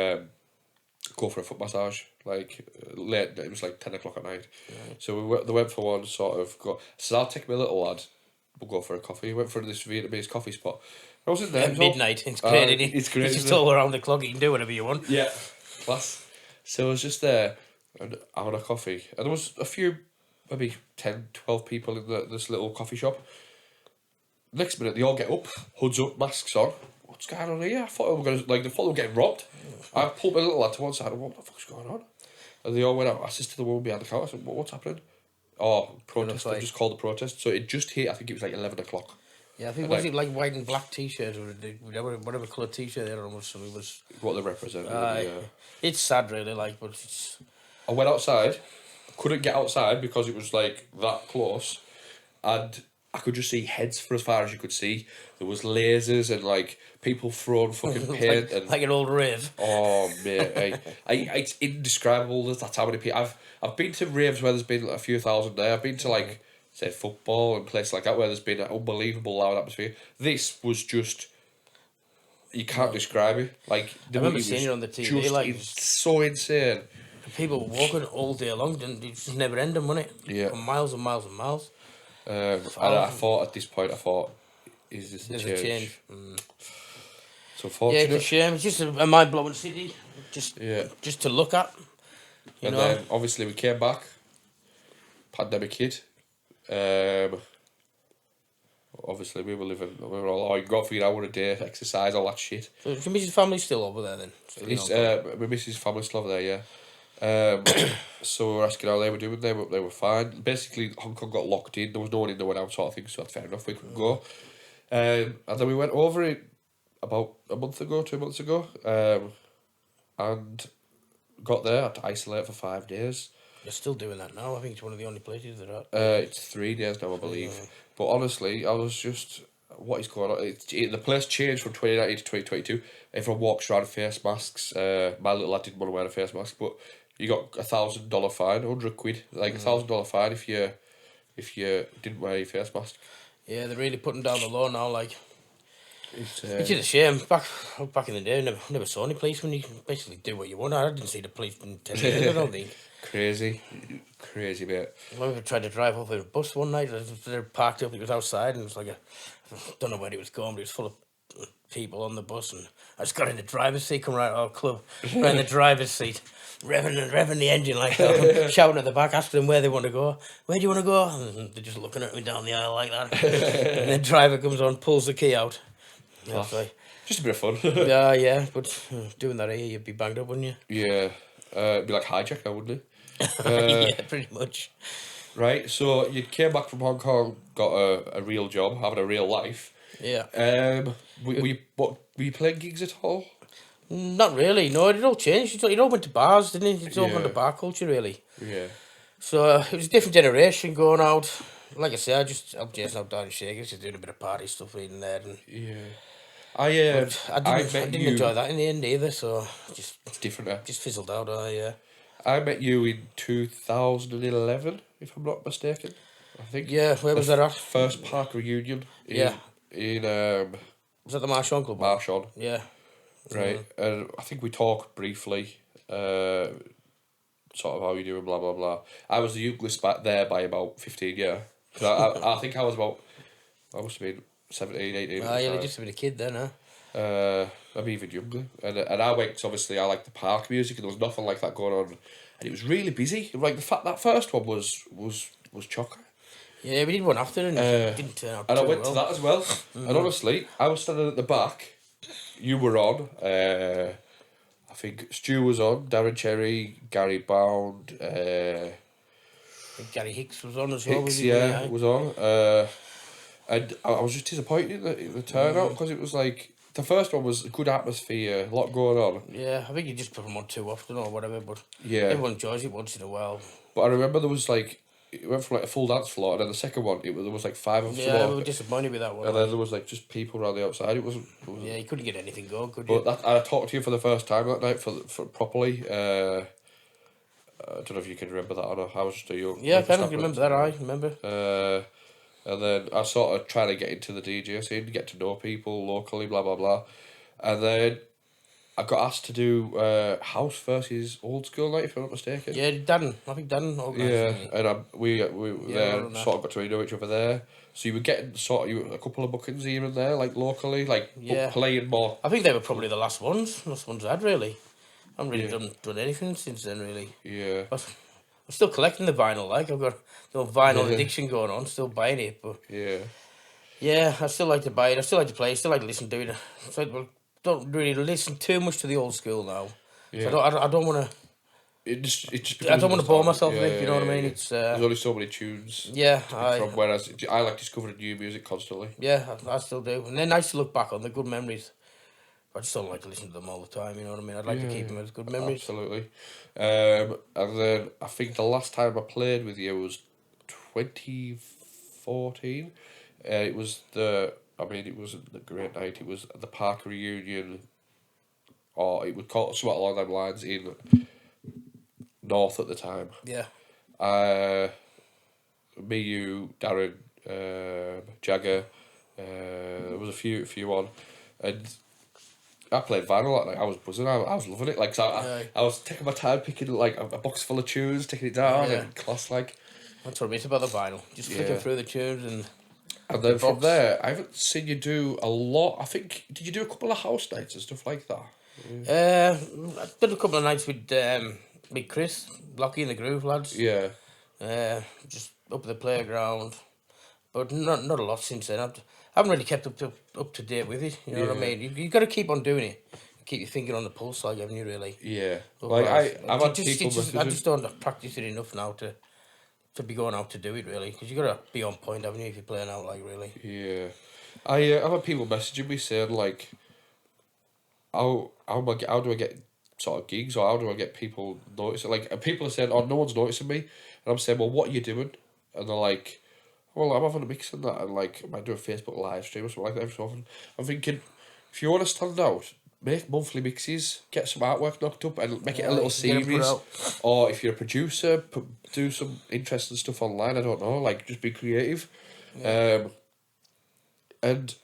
go for a foot massage, like late. It was like 10 o'clock at night. Right. So they went for one, sort of. So I'll take my little lad. We'll go for a coffee. We went for this Vietnamese coffee spot. I was in there. At midnight. It's great, isn't it? It's great. It's just all around the clock. You can do whatever you want. Yeah, class. So I was just there and having a coffee. And there was a few, maybe 10, 12 people in this little coffee shop. Next minute, they all get up, hoods up, masks on. What what's going on here? I thought we were gonna they thought they were getting robbed. I pulled my little lad to one side and what the fuck's going on? And they all went out. I said to the woman behind the counter, I said, what's happening? Oh, protest. They just called the protest. So it just hit, I think it was like 11 o'clock. Yeah, I think, was it like white and black t-shirts or whatever colour t-shirt they had on was, it was... What they represented, It's sad, really, like, but it's... I went outside, couldn't get outside because it was like that close, and I could just see heads for as far as you could see. There was lasers and like people throwing fucking paint and like an old rave. Oh mate, it's indescribable. That's how many people I've been to raves where there's been a few thousand there. I've been to like say football and places like that where there's been an unbelievable loud atmosphere. This was just. You can't describe it. Like I remember seeing it on the TV. Just, like it's so insane. People were walking all day long, and it just never ended, wasn't it? Yeah. For miles and miles and miles. And I thought at this point, is this There's a change? a change. So fortunate. Yeah, it's a shame. It's just a mind-blowing city. Just to look at. You know? Then obviously we came back. Pandemic hit. Obviously we were all you got for your hour a day, exercise, all that shit. So your missus' family still over there then? My missus' family's still over there, yeah. So we were asking how they were doing. They were fine. Basically, Hong Kong got locked in. There was no one in, no one out, sort of thing. So that's fair enough. We couldn't go. And then we went over it about 2 months ago, and got there. Had to isolate for 5 days. They're still doing that now. I think it's one of the only places they're at. It's 3 days now, I believe. Yeah. But honestly, I was just, what is going on? The place changed from 2019 to 2022. Everyone walks around in face masks. My little lad didn't want to wear a face mask, but you got $1,000 fine, £100, like $1,000 fine if you didn't wear your face mask. Yeah, they're really putting down the law now. Like, it's which is a shame. Back in the day, I never saw any policemen. You can basically do what you want. I didn't see the policemen 10 years ago, I don't think. Crazy, mate. I tried to drive off with a bus one night. They were parked up. It was outside, and it was like I don't know where it was going, but it was full of people on the bus, and I just got in the driver's seat, come right out of the club, right in the driver's seat, revving the engine like that, shouting at the back, asking them where they want to go. Where do you want to go? And they're just looking at me down the aisle like that. And the driver comes on, pulls the key out. Like, just a bit of fun. yeah, but doing that here, you'd be banged up, wouldn't you? Yeah, it'd be like hijacker, wouldn't it? Yeah, pretty much. Right, so you came back from Hong Kong, got a real job, having a real life. Yeah. Were you playing gigs at all? Not really. No, it all changed. It all went to bars, didn't it? It's all gone to bar culture, really. Yeah. So it was a different generation going out. Like I said, I just helped Jason out down in Shakers, just doing a bit of party stuff in there. And yeah. I didn't enjoy that in the end either. So it's different. Just fizzled out. Yeah. I met you in 2011, if I'm not mistaken. I think. Yeah, where was that at? First park reunion. In was that the Marchon Club? Marchon. Yeah. Right, and I think we talked briefly, sort of how you doing, blah blah blah. I was the youngest back there by about 15 years. I think I was I must have been 17, 18. Ah, yeah, just a bit of kid then, huh? I'm even younger, and I went. Obviously, I liked the park music, and there was nothing like that going on, and it was really busy. Like the fact that first one was chocker. Yeah, we did one after, and it didn't turn out. And I went to that as well. And honestly, I was standing at the back. You were on. I think Stu was on. Darren Cherry, Gary Bound. I think Gary Hicks was on as well. Was on. And I was just disappointed in the turnout because it was like the first one was a good atmosphere, a lot going on. Yeah, I think you just put them on too often or whatever, but everyone enjoys it once in a while. But I remember there was like. It went from like a full dance floor, and then the second one, there was like 5 of us. Yeah, we were disappointed with that one. And then there was like just people around the outside. It wasn't. Yeah, you couldn't get anything going, could you? But I talked to you for the first time that night for properly. I don't know if you can remember that or not. I was just a young. Yeah, I can remember that. I remember. And then I sort of trying to get into the DJ scene, get to know people locally, blah blah blah, and then I got asked to do house versus old school night, if I'm not mistaken. Yeah, I think Dan organised it. Yeah, and we sort of got to know each other there. So you were getting a couple of bookings here and there, like locally, like playing more. I think they were probably the last ones I had, really. I haven't really done anything since then, really. Yeah. I'm still collecting the vinyl, like, I've got no vinyl addiction going on, still buying it, but... Yeah. Yeah, I still like to buy it. I still like to play. I still like to listen to it. So I don't really listen too much to the old school now. Yeah. So I don't want to. It just I don't want to bore nostalgic. myself with it. You know what I mean? Yeah. It's There's only so many tunes. yeah. to pick from, whereas I like discovering new music constantly. Yeah, I still do, and they're nice to look back on. The good memories. I just don't like to listen to them all the time. You know what I mean? I'd like to keep them as good memories. Absolutely. And then I think the last time I played with you was 2014. It was it wasn't the great night. It was the park reunion, or it was called something along them lines in North at the time. Yeah. Me, you, Darren, Jagger. There was a few on, and I played vinyl that night. I was buzzing. I was loving it. Like, so I was taking my time picking like a box full of tunes, taking it down, and class like. That's what I miss about the vinyl. Just flicking through the tunes and then from there, I haven't seen you do a lot. I think did you do a couple of house nights and stuff like that? I've done a couple of nights with Chris, Blocky and the Groove lads. Yeah. Just up at the playground, but not a lot since then. I haven't really kept up to date with it. You know what I mean? You got to keep on doing it. Keep your finger on the pulse, like, haven't you? Really? Yeah. Otherwise, Like I've had people. I just don't practice it enough now to be going out to do it, really, because you got to be on point, haven't you, if you're playing out, like, really. Yeah. I've had people messaging me saying like, how do I get sort of gigs, or how do I get people noticing? Like, and people are saying, oh, no one's noticing me, and I'm saying, well, what are you doing? And they're like, well, I'm having a mix in that, and like, I might do a Facebook live stream or something like that every so often. I'm thinking, if you want to stand out, make monthly mixes, get some artwork knocked up, and make it a little series. Or if you're a producer, do some interesting stuff online. I don't know, like, just be creative. Yeah. And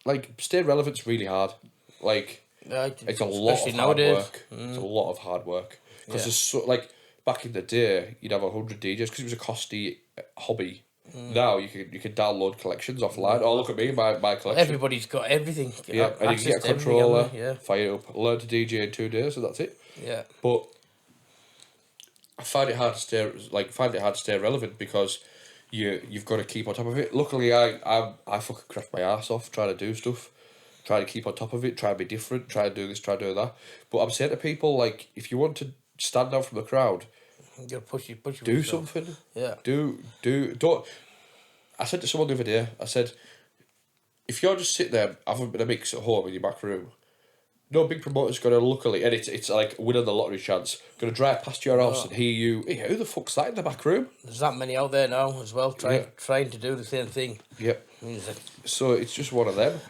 like, stay relevant's really hard. Like, it's a lot of hard work. It's a lot of hard work because there's so, like, back in the day, you'd have 100 DJs because it was a costly hobby. Now you can download collections offline. Oh, look at me, my collection. Everybody's got everything. Yeah, and you can get a controller, fire it up, learn to DJ in 2 days, and that's it. Yeah. But I find it hard to stay relevant because you've got to keep on top of it. Luckily, I fucking craft my ass off trying to do stuff, trying to keep on top of it, try and be different, try and do this, try and do that. But I'm saying to people, like, if you want to stand out from the crowd, you gotta push do yourself. something. Yeah. Don't. I said to someone the other day, I said, if you're just sitting there having a mix at home in your back room, no big promoter's gonna luckily, and it's like winning the lottery chance, gonna drive past your house and hear you. Hey, who the fuck's that in the back room? There's that many out there now as well, trying to do the same thing. Yep. So it's just one of them.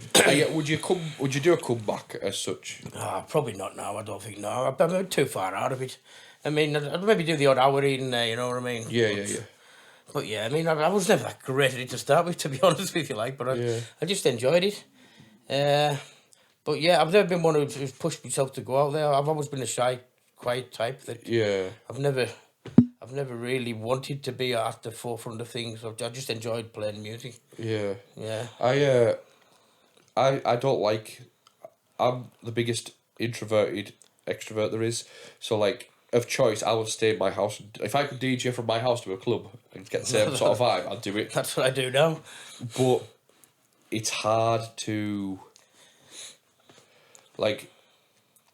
Would you do a comeback as such? Probably not now. I don't think no. I'm too far out of it. I mean, I'd maybe do the odd hour in there. You know what I mean? Yeah. But yeah, I mean, I was never that great at it to start with, to be honest with you, like. But I just enjoyed it. But yeah, I've never been one who's pushed myself to go out there. I've always been a shy, quiet type. I've never really wanted to be at the forefront of things. I just enjoyed playing music. Yeah. Yeah. I don't like. I'm the biggest introverted extrovert there is. So like, of choice, I will stay in my house. If I could DJ from my house to a club and get the same sort of vibe, I'd do it. That's what I do now. But it's hard to. Like,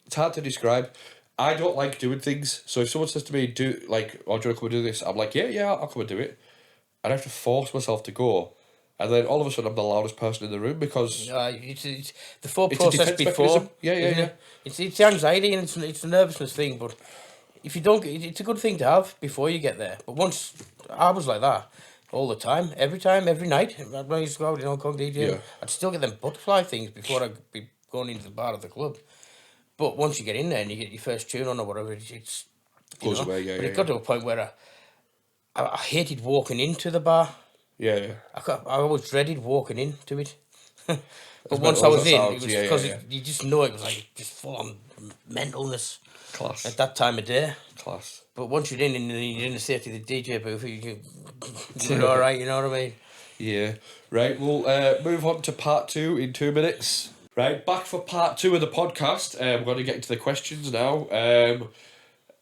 it's hard to describe. I don't like doing things. So if someone says to me, do you want to come and do this? I'm like, yeah, I'll come and do it. And I have to force myself to go. And then all of a sudden I'm the loudest person in the room because... it's the thought process before. Mechanism. Yeah. It's the anxiety and it's the nervousness thing, but if you don't... It's a good thing to have before you get there. But once... I was like that all the time, every night. When I used to go out in Hong Kong DJ, I'd still get them butterfly things before I'd be going into the bar of the club. But once you get in there and you get your first tune on or whatever, it's goes away, But it got to a point where I hated walking into the bar. Yeah. I always dreaded walking into it. But once I was in, it was because you just know it was like just full on mentalness. Class. At that time of day. Class. But once you're in and you're in the safety of the DJ booth, you're all right, you know what I mean? Yeah. Right, we'll move on to part 2 in 2 minutes. Right, back for part 2 of the podcast. We're going to get into the questions now.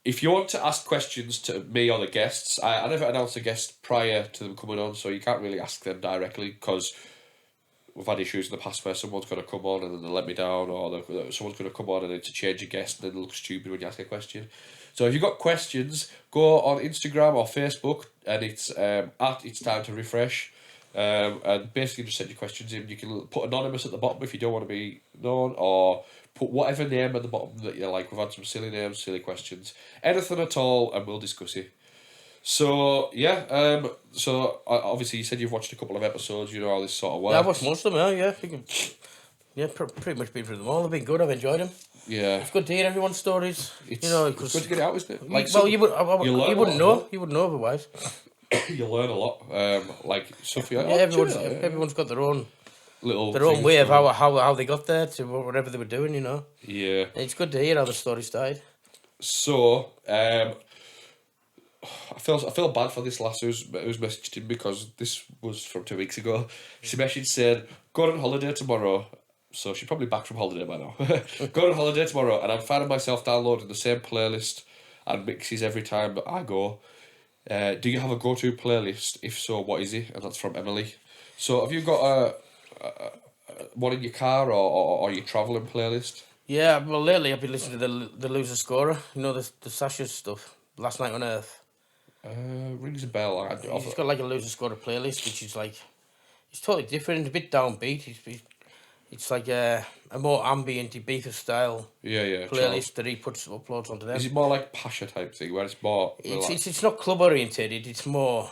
If you want to ask questions to me or the guests, I never announced a guest prior to them coming on, so you can't really ask them directly because we've had issues in the past where someone's going to come on and then they let me down, or someone's going to come on and it's a change of guest and then they look stupid when you ask a question. So if you've got questions, go on Instagram or Facebook, and it's at It's Time to Refresh. And basically just send your questions in. You can put anonymous at the bottom if you don't want to be known, or put whatever name at the bottom that you like. We've had some silly names, silly questions, anything at all, and we'll discuss it. So yeah, obviously you said you've watched a couple of episodes. You know how this sort of works. Yeah, I've watched most of them. Pretty much been through them all. They've been good. I've enjoyed them. Yeah, It's good to hear everyone's stories. it's, you know, it's good to get it out, isn't it? You wouldn't know. You wouldn't know otherwise. You learn a lot. Like stuff. Everyone's got their own way of how they got there to whatever they were doing. You know. Yeah. It's good to hear how the story started. So, I feel bad for this lass who's messaged him, because this was from 2 weeks ago. She messaged saying, "Going on holiday tomorrow." So she's probably back from holiday by now. Going on holiday tomorrow, and I'm finding myself downloading the same playlist and mixes every time I go. Do you have a go-to playlist? If so, what is it? And that's from Emily. So have you got a one in your car or your travelling playlist? Yeah, well, lately I've been listening to the Loser Scorer. You know, the Sasha's stuff. Last Night on Earth. Rings a bell. He's got like a Loser Scorer playlist, which is like, it's totally different, a bit downbeat. It's like a more ambient Ibiza style playlist that he uploads onto them. Is it more like Pasha type thing, where it's more? It's not club oriented. It's more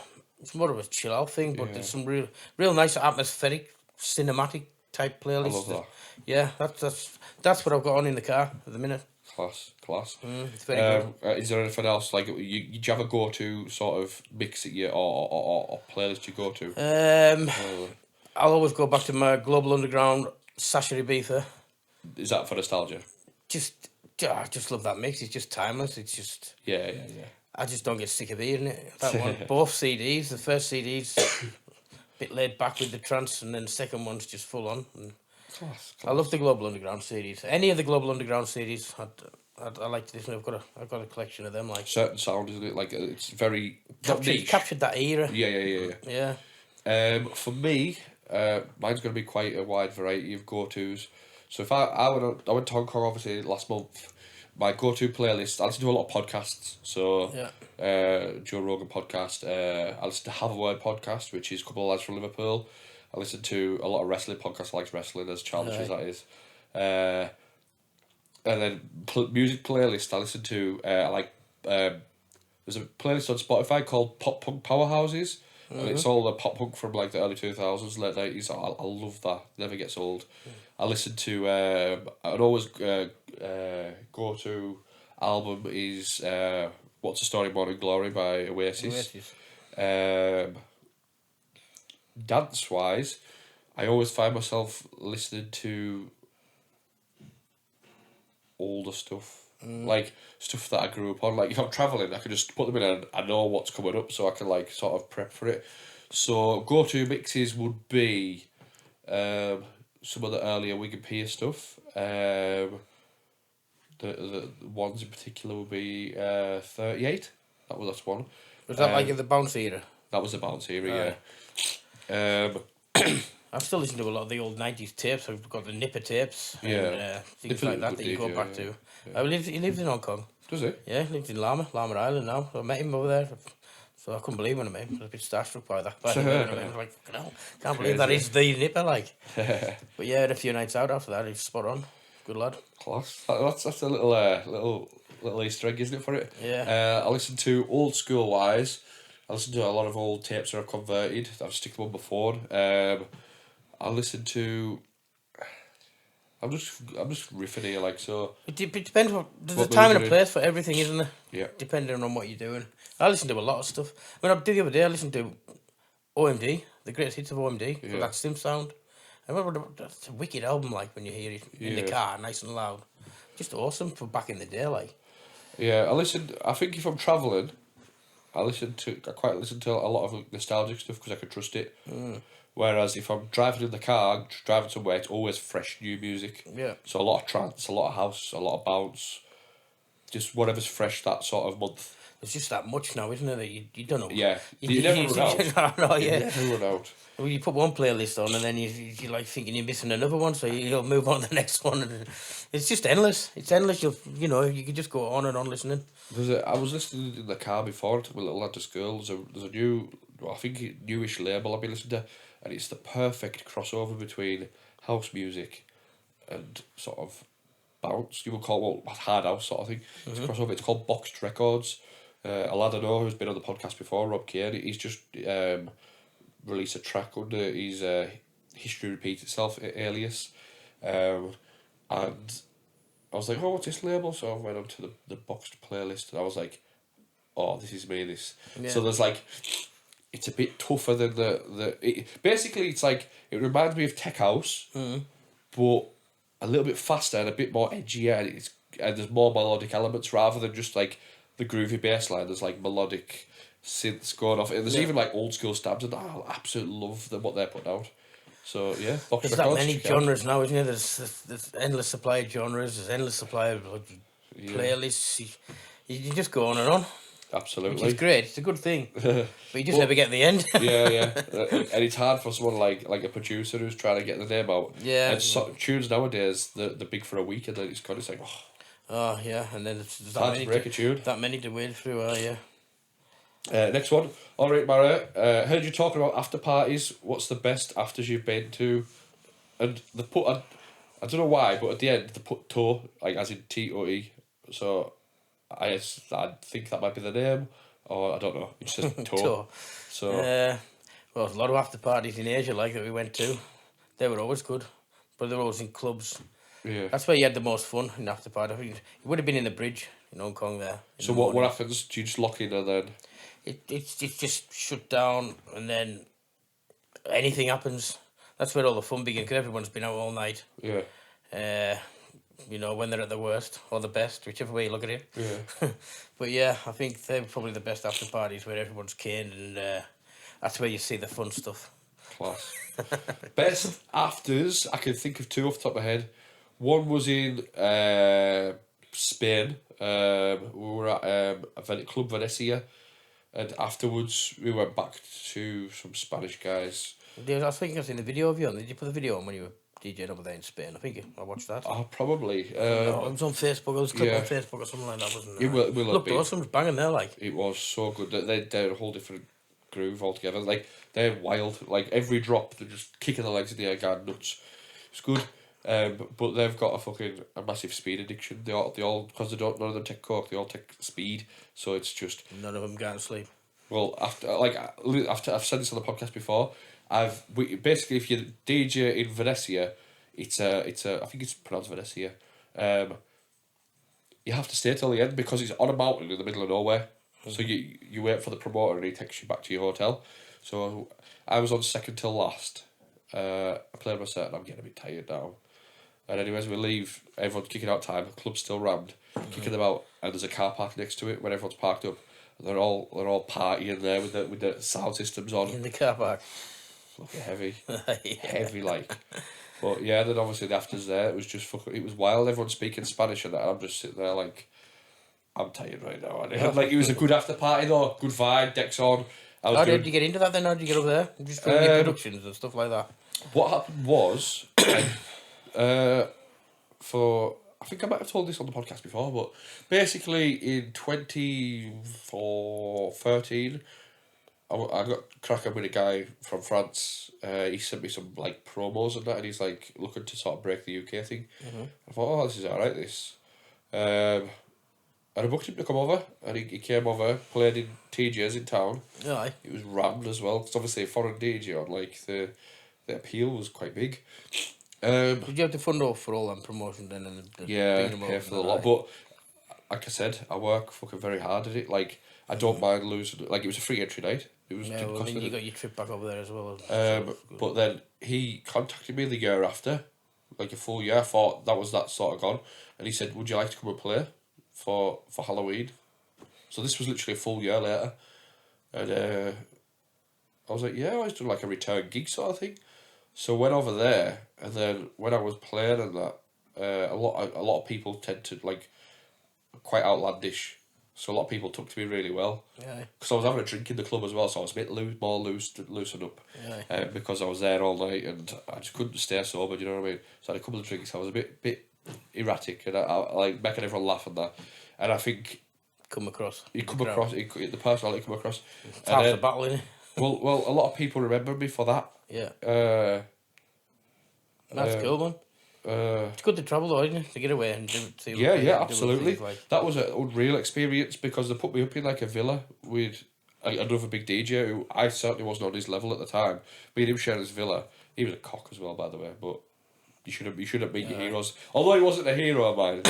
of a chill out thing, but there's some real nice atmospheric, cinematic type playlists. I love that. Yeah, that's what I've got on in the car at the minute. Class. It's very good. Is there anything else, like, do you have a go-to sort of mix that you or playlist you go to? I'll always go back to my Global Underground Sasha Ibiza. Is that for nostalgia? I just love that mix. It's just timeless. It's just I just don't get sick of hearing it. That one, both CDs. The first CD's a bit laid back with the trance, and then the second one's just full on. And Class. I love the Global Underground CDs. Any of the Global Underground CDs, I like to listen. I've got a collection of them. Like certain sound, isn't it? Like it's very captured that era. Yeah. For me, mine's going to be quite a wide variety of go-tos. So if I went to Hong Kong obviously last month, my go-to playlist, I listen to a lot of podcasts. So Joe Rogan podcast, I listen to Have a Word podcast, which is a couple of lads from Liverpool. I listen to a lot of wrestling podcasts. I like wrestling, as childish as that is. And then music playlist, I listen to, there's a playlist on Spotify called Pop Punk Powerhouses. And it's all the pop punk from like the early 2000s, late 90s. I love that. Never gets old. I listen to, I'd always go to album is What's the Story, Morning Glory by Oasis. Dance wise, I always find myself listening to older stuff. Like stuff that I grew up on. Like if I'm travelling, I can just put them in and I know what's coming up, so I can like sort of prep for it. So go-to mixes would be some of the earlier Wigan Pier stuff. The ones in particular would be 38. That's one. Was that like in the bounce era? That was the bounce era, yeah. I've still listened to a lot of the old 90s tapes. I've got the Nipper tapes and things like that you go back to. He lives in Hong Kong. Does he? Yeah, he lives in Lama Island now. I met him over there. So I couldn't believe when I met him. I was a bit starstruck by that. I was like, no, can't believe that is the Nipper, like. But yeah, had a few nights out after that. He's spot on. Good lad. Class. That's a little Easter egg, isn't it, for it? Yeah. I listen to old school wise. I listen to a lot of old tapes that I've converted. I've stick them on my phone. I listen to. I'm just riffing here, like, so. It depends. There's a time and a place for everything, isn't there? Yeah. Depending on what you're doing. I listen to a lot of stuff. When I did the other day, I listened to OMD, the greatest hits of OMD, for that sim sound. I remember that's a wicked album, like, when you hear it in the car, nice and loud. Just awesome for back in the day, like. Yeah, I think if I'm travelling, I quite listen to a lot of nostalgic stuff because I can trust it. Whereas if I'm driving in the car, driving somewhere, it's always fresh new music. Yeah. So a lot of trance, a lot of house, a lot of bounce, just whatever's fresh that sort of month. There's just that much now, isn't there? That you don't know. Yeah, you never run out. No, You yeah. never run out. Well, you put one playlist on, and then you're like thinking you're missing another one, so you'll move on to the next one. And it's just endless. It's endless. You know, you can just go on and on listening. I was listening in the car before. I took my little lad to school. There's a new, well, I think newish label I've been listening to, and it's the perfect crossover between house music and sort of bounce. You would call it hard house sort of thing. It's a crossover. It's called Boxed Records. A lad I know who's been on the podcast before, Rob Kane, he's just released a track under his History Repeats Itself alias, and I was like, oh, what's this label? So I went onto the Boxed playlist, and I was like, oh, this is me. So there's like, it's a bit tougher than basically it's like, it reminds me of tech house, but a little bit faster and a bit more edgier, and there's more melodic elements rather than just like the groovy bass line. There's like melodic synths going off, and there's even like old school stabs, and I absolutely love what they're putting out. So yeah, Box There's Records, that many check it out. genres now, isn't there? There's endless supply of genres. There's endless supply of playlists. You just go on and on. Absolutely, Which is great. It's a good thing, but you just never get to the end. yeah. And it's hard for someone like a producer who's trying to get the name out. Yeah. And tunes nowadays, they're big for a week, and then it's kind of like, oh, Oh yeah, and then there's that hard many to break a tune. That many to wade through. Yeah. Next one. All right, Mara. Heard you talking about after parties. What's the best afters you've been to? And the put. I don't know why, but at the end they put toe, like as in TOE. So I think that might be the name, or I don't know. It just says toe. Toe. So Well, there's a lot of after parties in Asia like that we went to. They were always good, but they were always in clubs. yeah. That's where you had the most fun in after party. I think it would have been in the bridge in Hong Kong there. So what happens? Do you just lock in and then? It's just shut down, and then anything happens. That's where all the fun begins, because everyone's been out all night. Yeah. You know, when they're at the worst or the best, whichever way you look at it. Yeah. But yeah, I think they're probably the best after parties where everyone's caned, and that's where you see the fun stuff. Class. Best afters, I can think of two off the top of my head. One was in Spain. We were at Club Venecia, and afterwards we went back to some Spanish guys. I think I've seen a video of you. Did you put the video on when you were DJing over there in Spain? I think I watched that. Oh, probably. No, it was on Facebook. It was a clip yeah. on Facebook or something like that, wasn't it? It will have Looked been. awesome. It was banging there, like. It was so good. They're a whole different groove altogether. Like, they're wild. Like, every drop, they're just kicking the legs in the air, going nuts. It's good. But they've got a massive speed addiction. They all because none of them take coke. They all take speed. So it's just None of them can't sleep. well after I've said this on the podcast before. Basically if you DJ in Venecia, it's a I think it's pronounced Venecia. You have to stay till the end because it's on a mountain in the middle of nowhere. So you wait for the promoter and he takes you back to your hotel. So I was on second till last. I played my set and I'm getting a bit tired now. And anyways, we leave, everyone's kicking out time, the club's still rammed, kicking them out, and there's a car park next to it when everyone's parked up. And they're all partying there with the sound systems on. In the car park. Fucking heavy. Yeah. Heavy like. But yeah, then obviously the afters there, it was just it was wild, everyone's speaking Spanish and that, and I'm just sitting there like, I'm tired right now. And like, it was a good after party though, good vibe, decks on. How did you get into that then? How did you get up there? Just doing your productions and stuff like that? What happened was, I think I might have told this on the podcast before, but basically in 2013, I got cracking with a guy from France. He sent me some like promos and that, and he's like looking to sort of break the UK thing. I thought, oh, this is alright, this. And I booked him to come over, and he came over, played in TJ's in town. Aye. It was rammed as well, because obviously a foreign DJ on, like, the appeal was quite big. Did you have to fund off for all that promotion then? And Yeah, pay for the lot, but like I said, I work fucking very hard at it. Like, I don't mind losing. Like, it was a free entry night. It was. Yeah, well, I mean, you got your trip back over there as well. But then he contacted me the year after, like a full year. I thought that was that sort of gone, and he said, "Would you like to come and play for Halloween?" So this was literally a full year later, and I was like, "Yeah, I was doing like a return gig sort of thing." So went over there, and then when I was playing and that, a lot of people tend to like quite outlandish So a lot of people took to me really well. Yeah. Because I was having a drink in the club as well, so I was a bit loosened up. Yeah. Because I was there all night and I just couldn't stay sober, do you know what I mean? So I had a couple of drinks, I was a bit erratic and I like making everyone laugh and that. And I think Come across. the personality come across. Half the battle, innit? Well, a lot of people remember me for that. Yeah. That's cool, man. It's good to travel though, isn't it? To get away and do absolutely. things like. That was an unreal experience because they put me up in like a villa with another big DJ who I certainly wasn't on his level at the time. Me and him sharing his villa. He was a cock as well, by the way, but you shouldn't meet your heroes. Although he wasn't a hero of mine.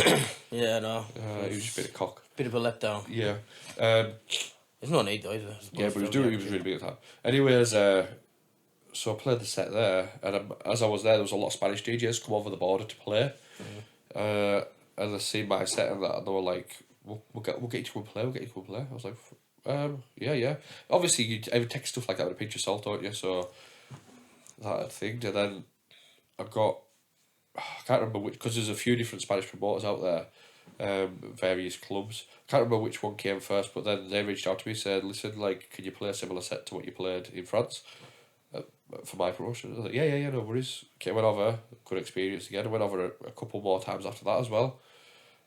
Yeah, no. He was just a bit of cock. Bit of a letdown. Yeah. There's no need though, is there? Yeah, but he was really big at that. Anyways, so I played the set there, and as I was there was a lot of Spanish DJs come over the border to play. And they seen my set and that, and they were like, we'll get you to come play, I was like, yeah. Obviously, you take stuff like that with a pinch of salt, don't you? So, that thing. And then I can't remember which, because there's a few different Spanish promoters out there, various clubs. I can't remember which one came first, but then they reached out to me and said, listen, like, can you play a similar set to what you played in France? For my promotion. I was like, yeah, no worries. Okay, went over, good experience again. I went over a couple more times after that as well.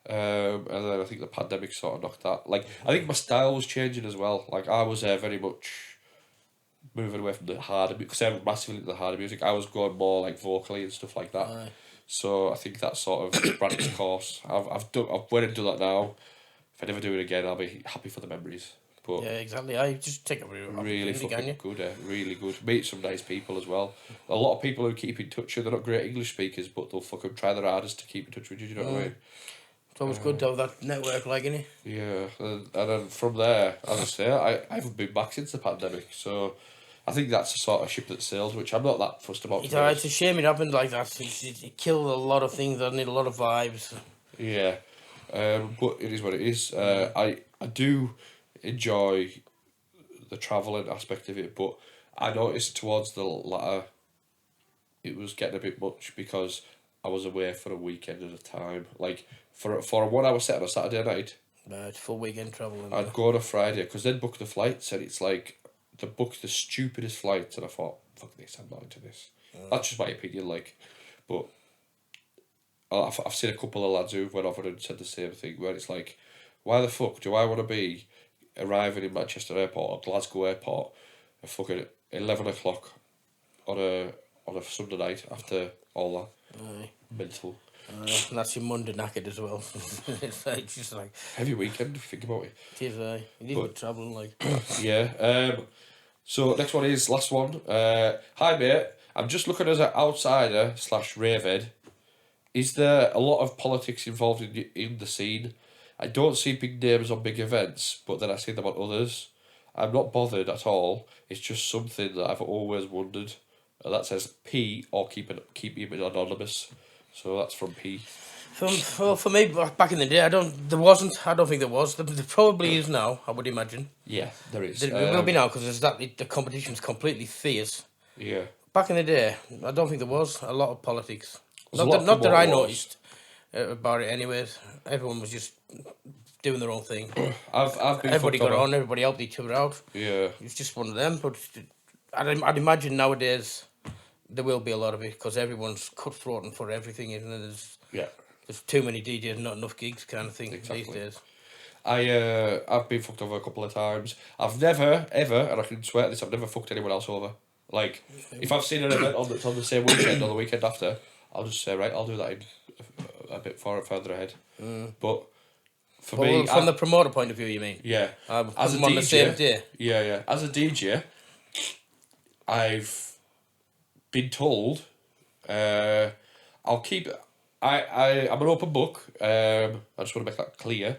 And then I think the pandemic sort of knocked that. Like, I think my style was changing as well. Like, I was very much moving away from the harder, because I was massively into the harder music. I was going more like vocally and stuff like that. Aye. So I think that sort of ran its course. I've went and done that now. If I never do it again, I'll be happy for the memories. But yeah, exactly. I just take a really fucking good, really good. Meet some nice people as well. A lot of people who keep in touch, they're not great English speakers, but they'll fucking try their hardest to keep in touch with you, do you know what I mean? It's always good to have that network, like, innit? Yeah, and then from there, as I say, I haven't been back since the pandemic, so I think that's a sort of ship that sails, which I'm not that fussed about. It's a shame it happened like that. It killed a lot of things, doesn't it? A lot of vibes. Yeah, but it is what it is. I do enjoy the travelling aspect of it, but I noticed towards the latter it was getting a bit much because I was away for a weekend at a time. Like for a 1 hour set on a Saturday night, Right, full weekend travel. I'd go on a Friday because they'd book the flights and it's like they booked the stupidest flights and I thought, fuck this, I'm not into this. That's just my opinion, like, but I've seen a couple of lads who've went over and said the same thing where it's like, why the fuck do I want to be arriving in Manchester Airport or Glasgow Airport at fucking 11 o'clock on a Sunday night after all that? Aye. Mental. And that's your Monday knackered as well. It's just like... Heavy weekend, think about it. It is, you need to be travelling, like... Yeah. So next one is, last one. Hi mate, I'm just looking as an outsider / ravehead. Is there a lot of politics involved in the scene? I don't see big names on big events, but then I see them on others. I'm not bothered at all. It's just something that I've always wondered. And that says P or keep him anonymous. So that's from P. For me, back in the day, I don't think there was. There probably is now, I would imagine. Yeah, there is. There will be now, because the competition's completely fierce. Yeah. Back in the day, I don't think there was a lot of politics. There's Not that I noticed about it anyways. Everyone was just doing their own thing. Everybody got on, everybody helped each other out. Yeah. It's just one of them, but I'd imagine nowadays there will be a lot of it, because everyone's cutthroat and for everything, isn't there? There's too many DJs, not enough gigs kind of thing these days. I've been fucked over a couple of times. I've never, ever, and I can swear this, I've never fucked anyone else over. Like, if I've seen an event that's on the same weekend or the weekend after, I'll just say, right, I'll do that in a bit further ahead. But for me... From the promoter point of view, you mean? Yeah. As a DJ, on the same day? Yeah. As a DJ, I've been told, I'll keep... I'm an open book. I just want to make that clear.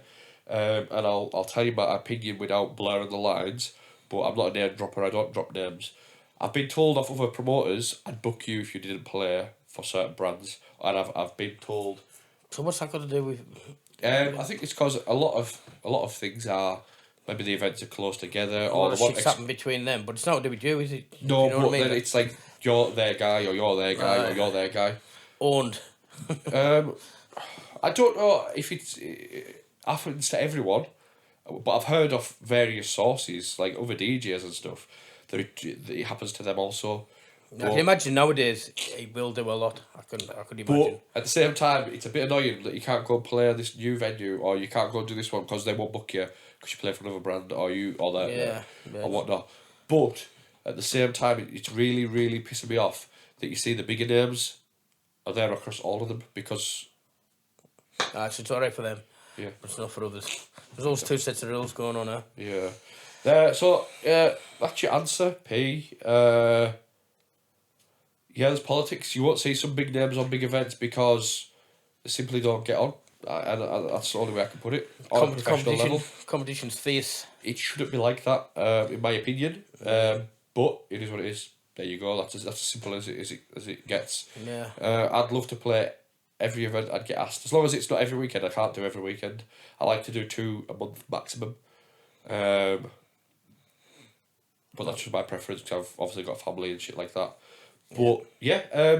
And I'll tell you my opinion without blurring the lines, but I'm not a name dropper, I don't drop names. I've been told off other promoters, I'd book you if you didn't play for certain brands, and I've been told. So what's that got to do with? I think it's because a lot of things are, maybe the events are close together, or the shit's happened between them, but it's not to do with you, is it? No, you know but what I mean? then it's like you're their guy, or you're their guy, or you're their guy. Owned. I don't know if it happens to everyone. But I've heard of various sources, like other DJs and stuff, that it happens to them also. I can imagine nowadays he will do a lot. I could imagine. But at the same time, it's a bit annoying that you can't go and play at this new venue, or you can't go and do this one because they won't book you because you play for another brand, or or whatnot. But at the same time, it's really, really pissing me off that you see the bigger names are there across all of them because. So it's alright for them. Yeah. But it's not for others. There's always two sets of rules going on now. Yeah. So that's your answer, P. Yeah, there's politics. You won't see some big names on big events because they simply don't get on. And that's the only way I can put it. On a professional level. Competition's fierce. It shouldn't be like that, in my opinion. But it is what it is. There you go. That's as simple as it gets. Yeah. I'd love to play every event I'd get asked. As long as it's not every weekend, I can't do every weekend. I like to do 2 a month maximum. But that's just my preference because I've obviously got a family and shit like that. But yeah,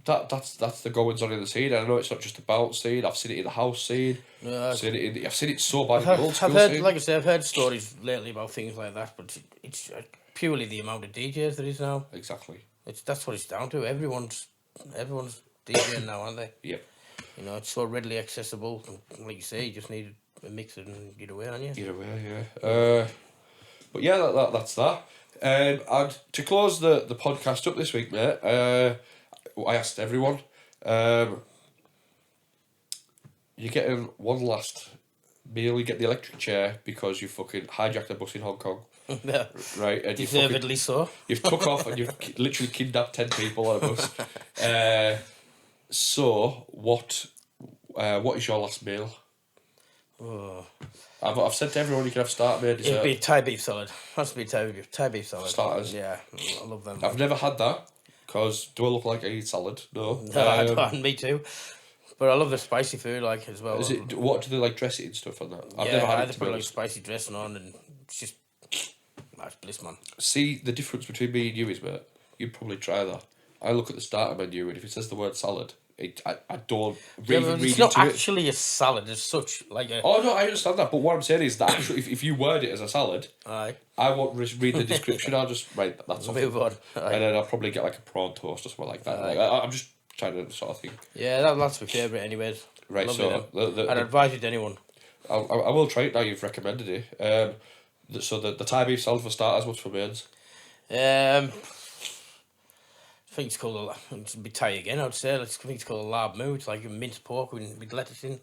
that's the goings on in the scene. And I know it's not just the bounce scene. I've seen it in the house scene. I've seen it so bad in the old school scene. Like I say, I've heard stories lately about things like that, but it's purely the amount of DJs there is now. Exactly. That's what it's down to. Everyone's DJing now, aren't they? Yeah. You know, it's so readily accessible. Like you say, you just need a mixer and get away, aren't you? Get away, yeah. But yeah, that's that. And to close the podcast up this week, mate, I asked everyone, you're getting one last meal, you get the electric chair because you fucking hijacked a bus in Hong Kong. Yeah. Right? And Deservedly so. You've took off and you've literally kidnapped 10 people on a bus. So, what is your last meal? Oh. I've said to everyone you can have starter made dessert. It'd be Thai beef salad. Has to be Thai beef salad. Starters. Yeah, I love them. I've never had that because do I look like I eat salad? No. Me too. But I love the spicy food as well. What do they like dress it and stuff like that? I've Yeah, never had I it. either To put be honest. spicy dressing on and it's just that's bliss, man. See, the difference between me and you is, mate, you'd probably try that. I look at the starter menu and if it says the word salad, I don't Yeah, even but read it's not into it. actually a salad as such. Oh no, I understand that, but what I'm saying is that actually, if you word it as a salad, Aye. I won't read the description. I'll just write that's off, Move on. and then I'll probably get like a prawn toast or something like that. I'm just trying to sort of thing. Yeah, that's my favourite, anyways. Right, Lovely so them. I'd advise it to anyone. I will try it now. You've recommended it. So the Thai beef salad for starters. What's for mains? I think it's called it's a bit Thai again. I would say I think it's called a lab moo. It's like a minced pork with lettuce in.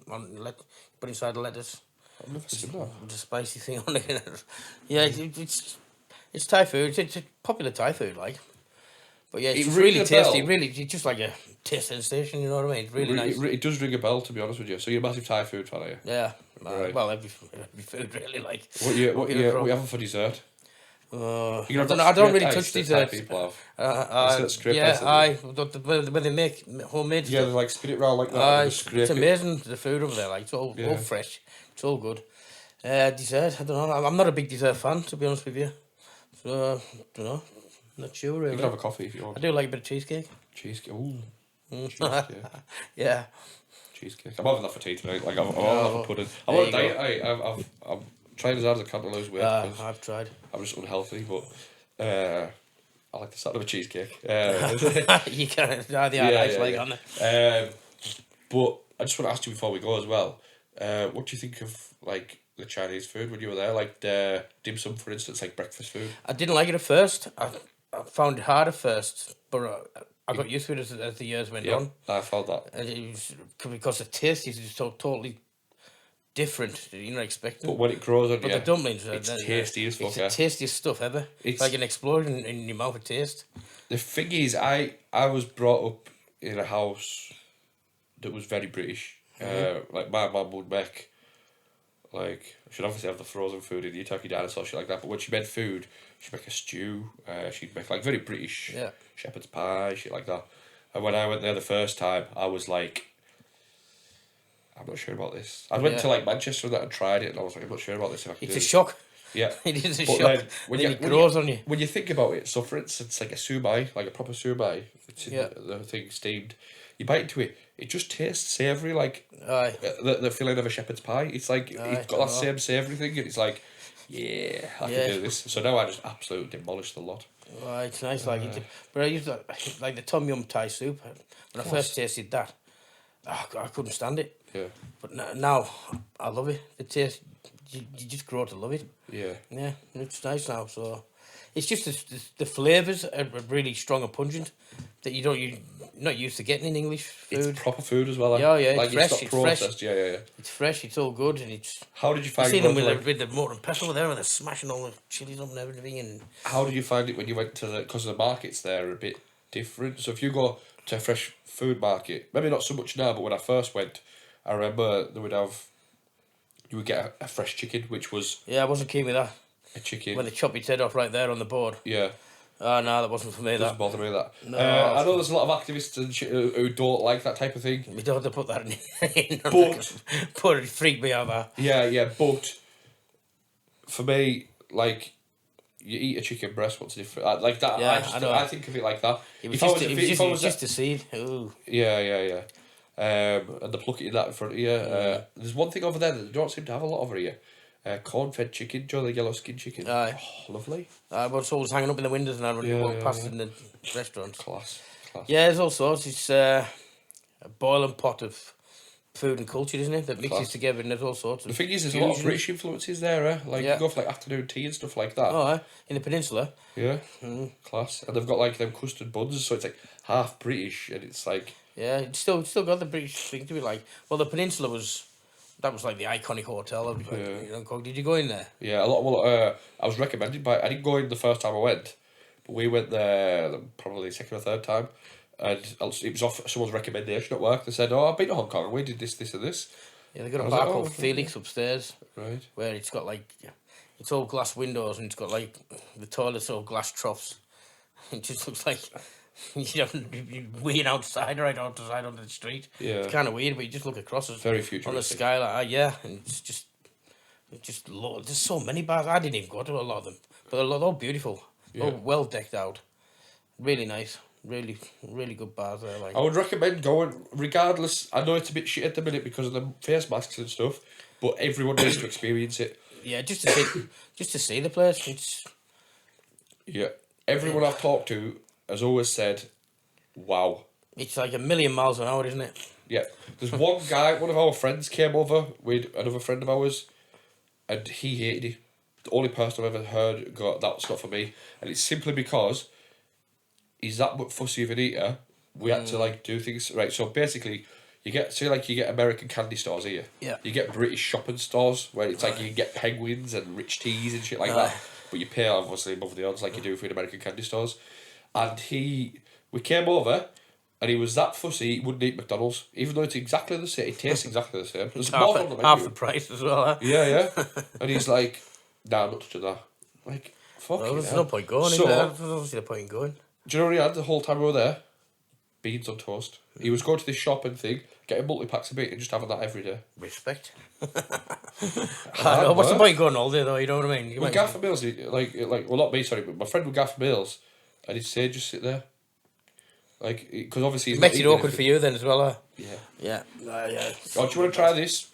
Put inside the lettuce. I've never seen that. With a spicy thing on it. Yeah, it's Thai food. It's a popular Thai food, like. But yeah, it's really tasty. Really, it's just like a taste sensation. You know what I mean? It's really nice. It does ring a bell, to be honest with you. So you're a massive Thai food fan, are you? Yeah. Right. Well, every food really like. What you having for dessert? I don't really touch desserts. When they make homemade Yeah, they stuff. like spin it round like that. It's amazing, the food over there. Like it's all fresh. It's all good. Dessert, I don't know. I'm not a big dessert fan, to be honest with you. So, don't know. Not sure really. You can have a coffee if you want. I do like a bit of cheesecake. Cheesecake. Ooh. Cheesecake. Yeah. Cheesecake. I'm having that for tea tonight. Like I'm having pudding. I'm on a diet. I'm trying as hard as I can to lose weight. I've tried. I'm just unhealthy, but I like the sound of a cheesecake. You can. On it. But I just want to ask you before we go as well. What do you think of like the Chinese food when you were there? Like dim sum, for instance, like breakfast food. I didn't like it at first. I found it hard at first, but I got used to it as the years went on. I felt that. And it was because the taste is just so totally different. You're not expecting. But when it grows on you, the dumplings, it's tasty as fuck. It's the tastiest stuff ever. It's like an explosion in your mouth of taste. The thing is, I was brought up in a house that was very British. Like my mum would make, like, she'd obviously have the frozen food in the turkey dinosaur, shit like that. But when she made food, she'd make a stew. She'd make like very British shepherd's pie, shit like that. And when I went there the first time, I was like, I'm not sure about this. I went to like Manchester and that and tried it, and I was like, I'm not sure about this. It's a shock. Yeah, it is a shock. When it grows on you. When you think about it, so for instance, like a sumai, like a proper sumai, it's in the thing steamed. You bite into it, it just tastes savoury, like Aye. the filling of a shepherd's pie. It's like it's got that same savoury thing, and it's like, yeah, I can do this. So now I just absolutely demolished the lot. Right, it's nice, like it. But I used to, like the tom yum Thai soup. When I first tasted that, I couldn't stand it. Yeah. But now I love it. The taste, you just grow to love it. Yeah. Yeah, it's nice now. So it's just the flavours are really strong and pungent that you're not used to getting in English food. It's proper food as well. Yeah, yeah, like fresh, it's it's not fresh. processed. Yeah. It's fresh. It's all good, and it's. How did you You find see it? them with the mortar and pestle there, and they're smashing all the chilies up and everything, and How did you find it when you went to because the markets there are a bit different? So if you go to a fresh food market, maybe not so much now, but when I first went, I remember you would get a fresh chicken, which was yeah, I wasn't keen with that. a chicken. When they chop its head off right there on the board. Yeah, Oh no, that wasn't for me. doesn't That bother me that. No. I know there's a lot of activists and who don't like that type of thing. we don't have to put that in. But But it freaked me out. That. yeah, but for me, like you eat a chicken breast, what's different? Like that. Yeah, I know. I think of it like that. It was If I just, was- it if was I just, it was was a- just a seed. Ooh. Yeah. And the plucking that in front of you. There's one thing over there that they don't seem to have a lot over here. Corn-fed chicken, Joe, the yellow skin chicken. Aye. Oh, lovely. I was always hanging up in the windows and I when you Yeah, walk yeah, past yeah. in the restaurants. Class. Yeah, there's all sorts. It's a boiling pot of food and culture, isn't it? That mixes Class. together, and there's all sorts. The thing is, there's a lot of fusions. British influences there, eh? Like, Yeah. you go for, like, afternoon tea and stuff like that. Oh, aye. In the peninsula. Yeah. Class. And they've got, like, them custard buns, so it's, like, half British, and it's, like... Yeah, it's still got the British thing to be like. Well, the peninsula was like the iconic hotel. Did you go in there? Yeah, I was recommended by... I didn't go in the first time I went, but we went there probably the second or third time, and it was off someone's recommendation at work. They said, "Oh, I've been to Hong Kong and we did this, and this." Yeah, they got I a was bar like, called okay. Felix upstairs, Right. where it's got like, it's all glass windows and it's got like the toilets all glass troughs. It just looks like you're weird outside, right outside on the street. Yeah. It's kind of weird, but you just look across it Very on the futuristic. sky like that, yeah, and it's just there's so many bars. I didn't even go to a lot of them, but they're all beautiful, all well decked out, really nice. Really, really good bars there. Like I would recommend going, regardless. I know it's a bit shit at the minute because of the face masks and stuff, but everyone needs to experience it. yeah, just to see the place. It's Yeah. Everyone I've talked to has always said, wow. it's like a million miles an hour, isn't it? Yeah. There's one guy, one of our friends came over with another friend of ours, and he hated it. The only person I've ever heard go, that's not for me. And it's simply because he's that much fussy of an eater. We had to like do things right. So basically, you get American candy stores here. Yeah. You get British shopping stores where it's like you can get penguins and rich teas and shit like that. But you pay obviously above the odds like you do for the American candy stores. And we came over, and he was that fussy he wouldn't eat McDonald's, even though it's exactly the same. It tastes exactly the same. There's more on the Half the menu. price as well. Huh? Yeah. And he's like, "Nah, I'm not touching that." Like, fuck Well, there's hell. no point going. So- is there? There's obviously no point in going. Do you know what he had the whole time we were there? Beans on toast. He was going to this shop and thing, getting multi-packs of beans and just having that every day. Respect. I know, what's the work. point going all day though? You know what I mean? You With might- Gaffer Mills, well, not me, sorry, but my friend with Gaffer Mills, and he'd say, just sit there. Like, because obviously he's It makes not it eating awkward for anything. you then as well. Huh? Yeah. Yeah. Yeah. Oh, do you want to try this?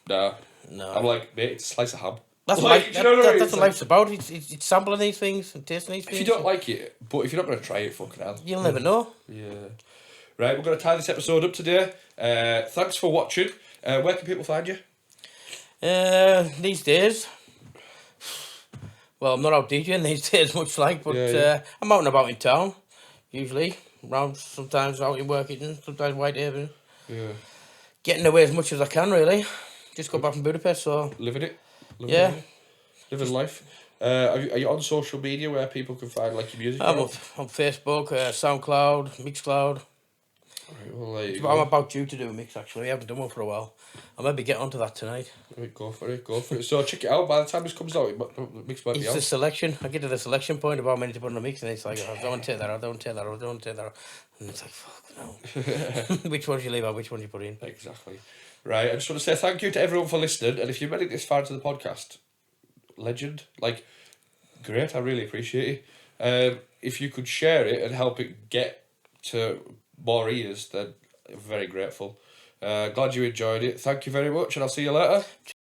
Nah. No. I'm like, mate, it's a slice of ham. That's Like, what do you know what I mean? that's It's what like- life's about. It's sampling these things and tasting these If things. you don't like it, but if you're not going to try it, fucking hell. you'll never know. Yeah. Right, we're going to tie this episode up today. Thanks for watching. Where can people find you? These days, well, I'm not out DJing these days, much like, but Yeah. I'm out and about in town, usually. Around, sometimes out in Workington, sometimes Whitehaven. Yeah. Getting away as much as I can, really. Just got back from Budapest, so Living it. yeah. Living life. Are you on social media where people can find like your music? I'm or- on Facebook, SoundCloud, Mixcloud. Right, well, there you But I'm go. about due to do a mix, actually. I haven't done one for a while. I'll maybe get onto that tonight. Right, go for it. So check it out. By the time this comes out, the mix might be It's out. the selection. I get to the selection point about how many to put in a mix, and it's like, I don't want to take that out, I don't want to take that out, I don't want to take that out. And it's like, fuck no. Which ones you leave out, which ones you put in? Exactly. Right, I just want to say thank you to everyone for listening. And if you've made it this far into the podcast, legend. Like, great. I really appreciate it. If you could share it and help it get to more ears, then very grateful. Glad you enjoyed it. Thank you very much, and I'll see you later.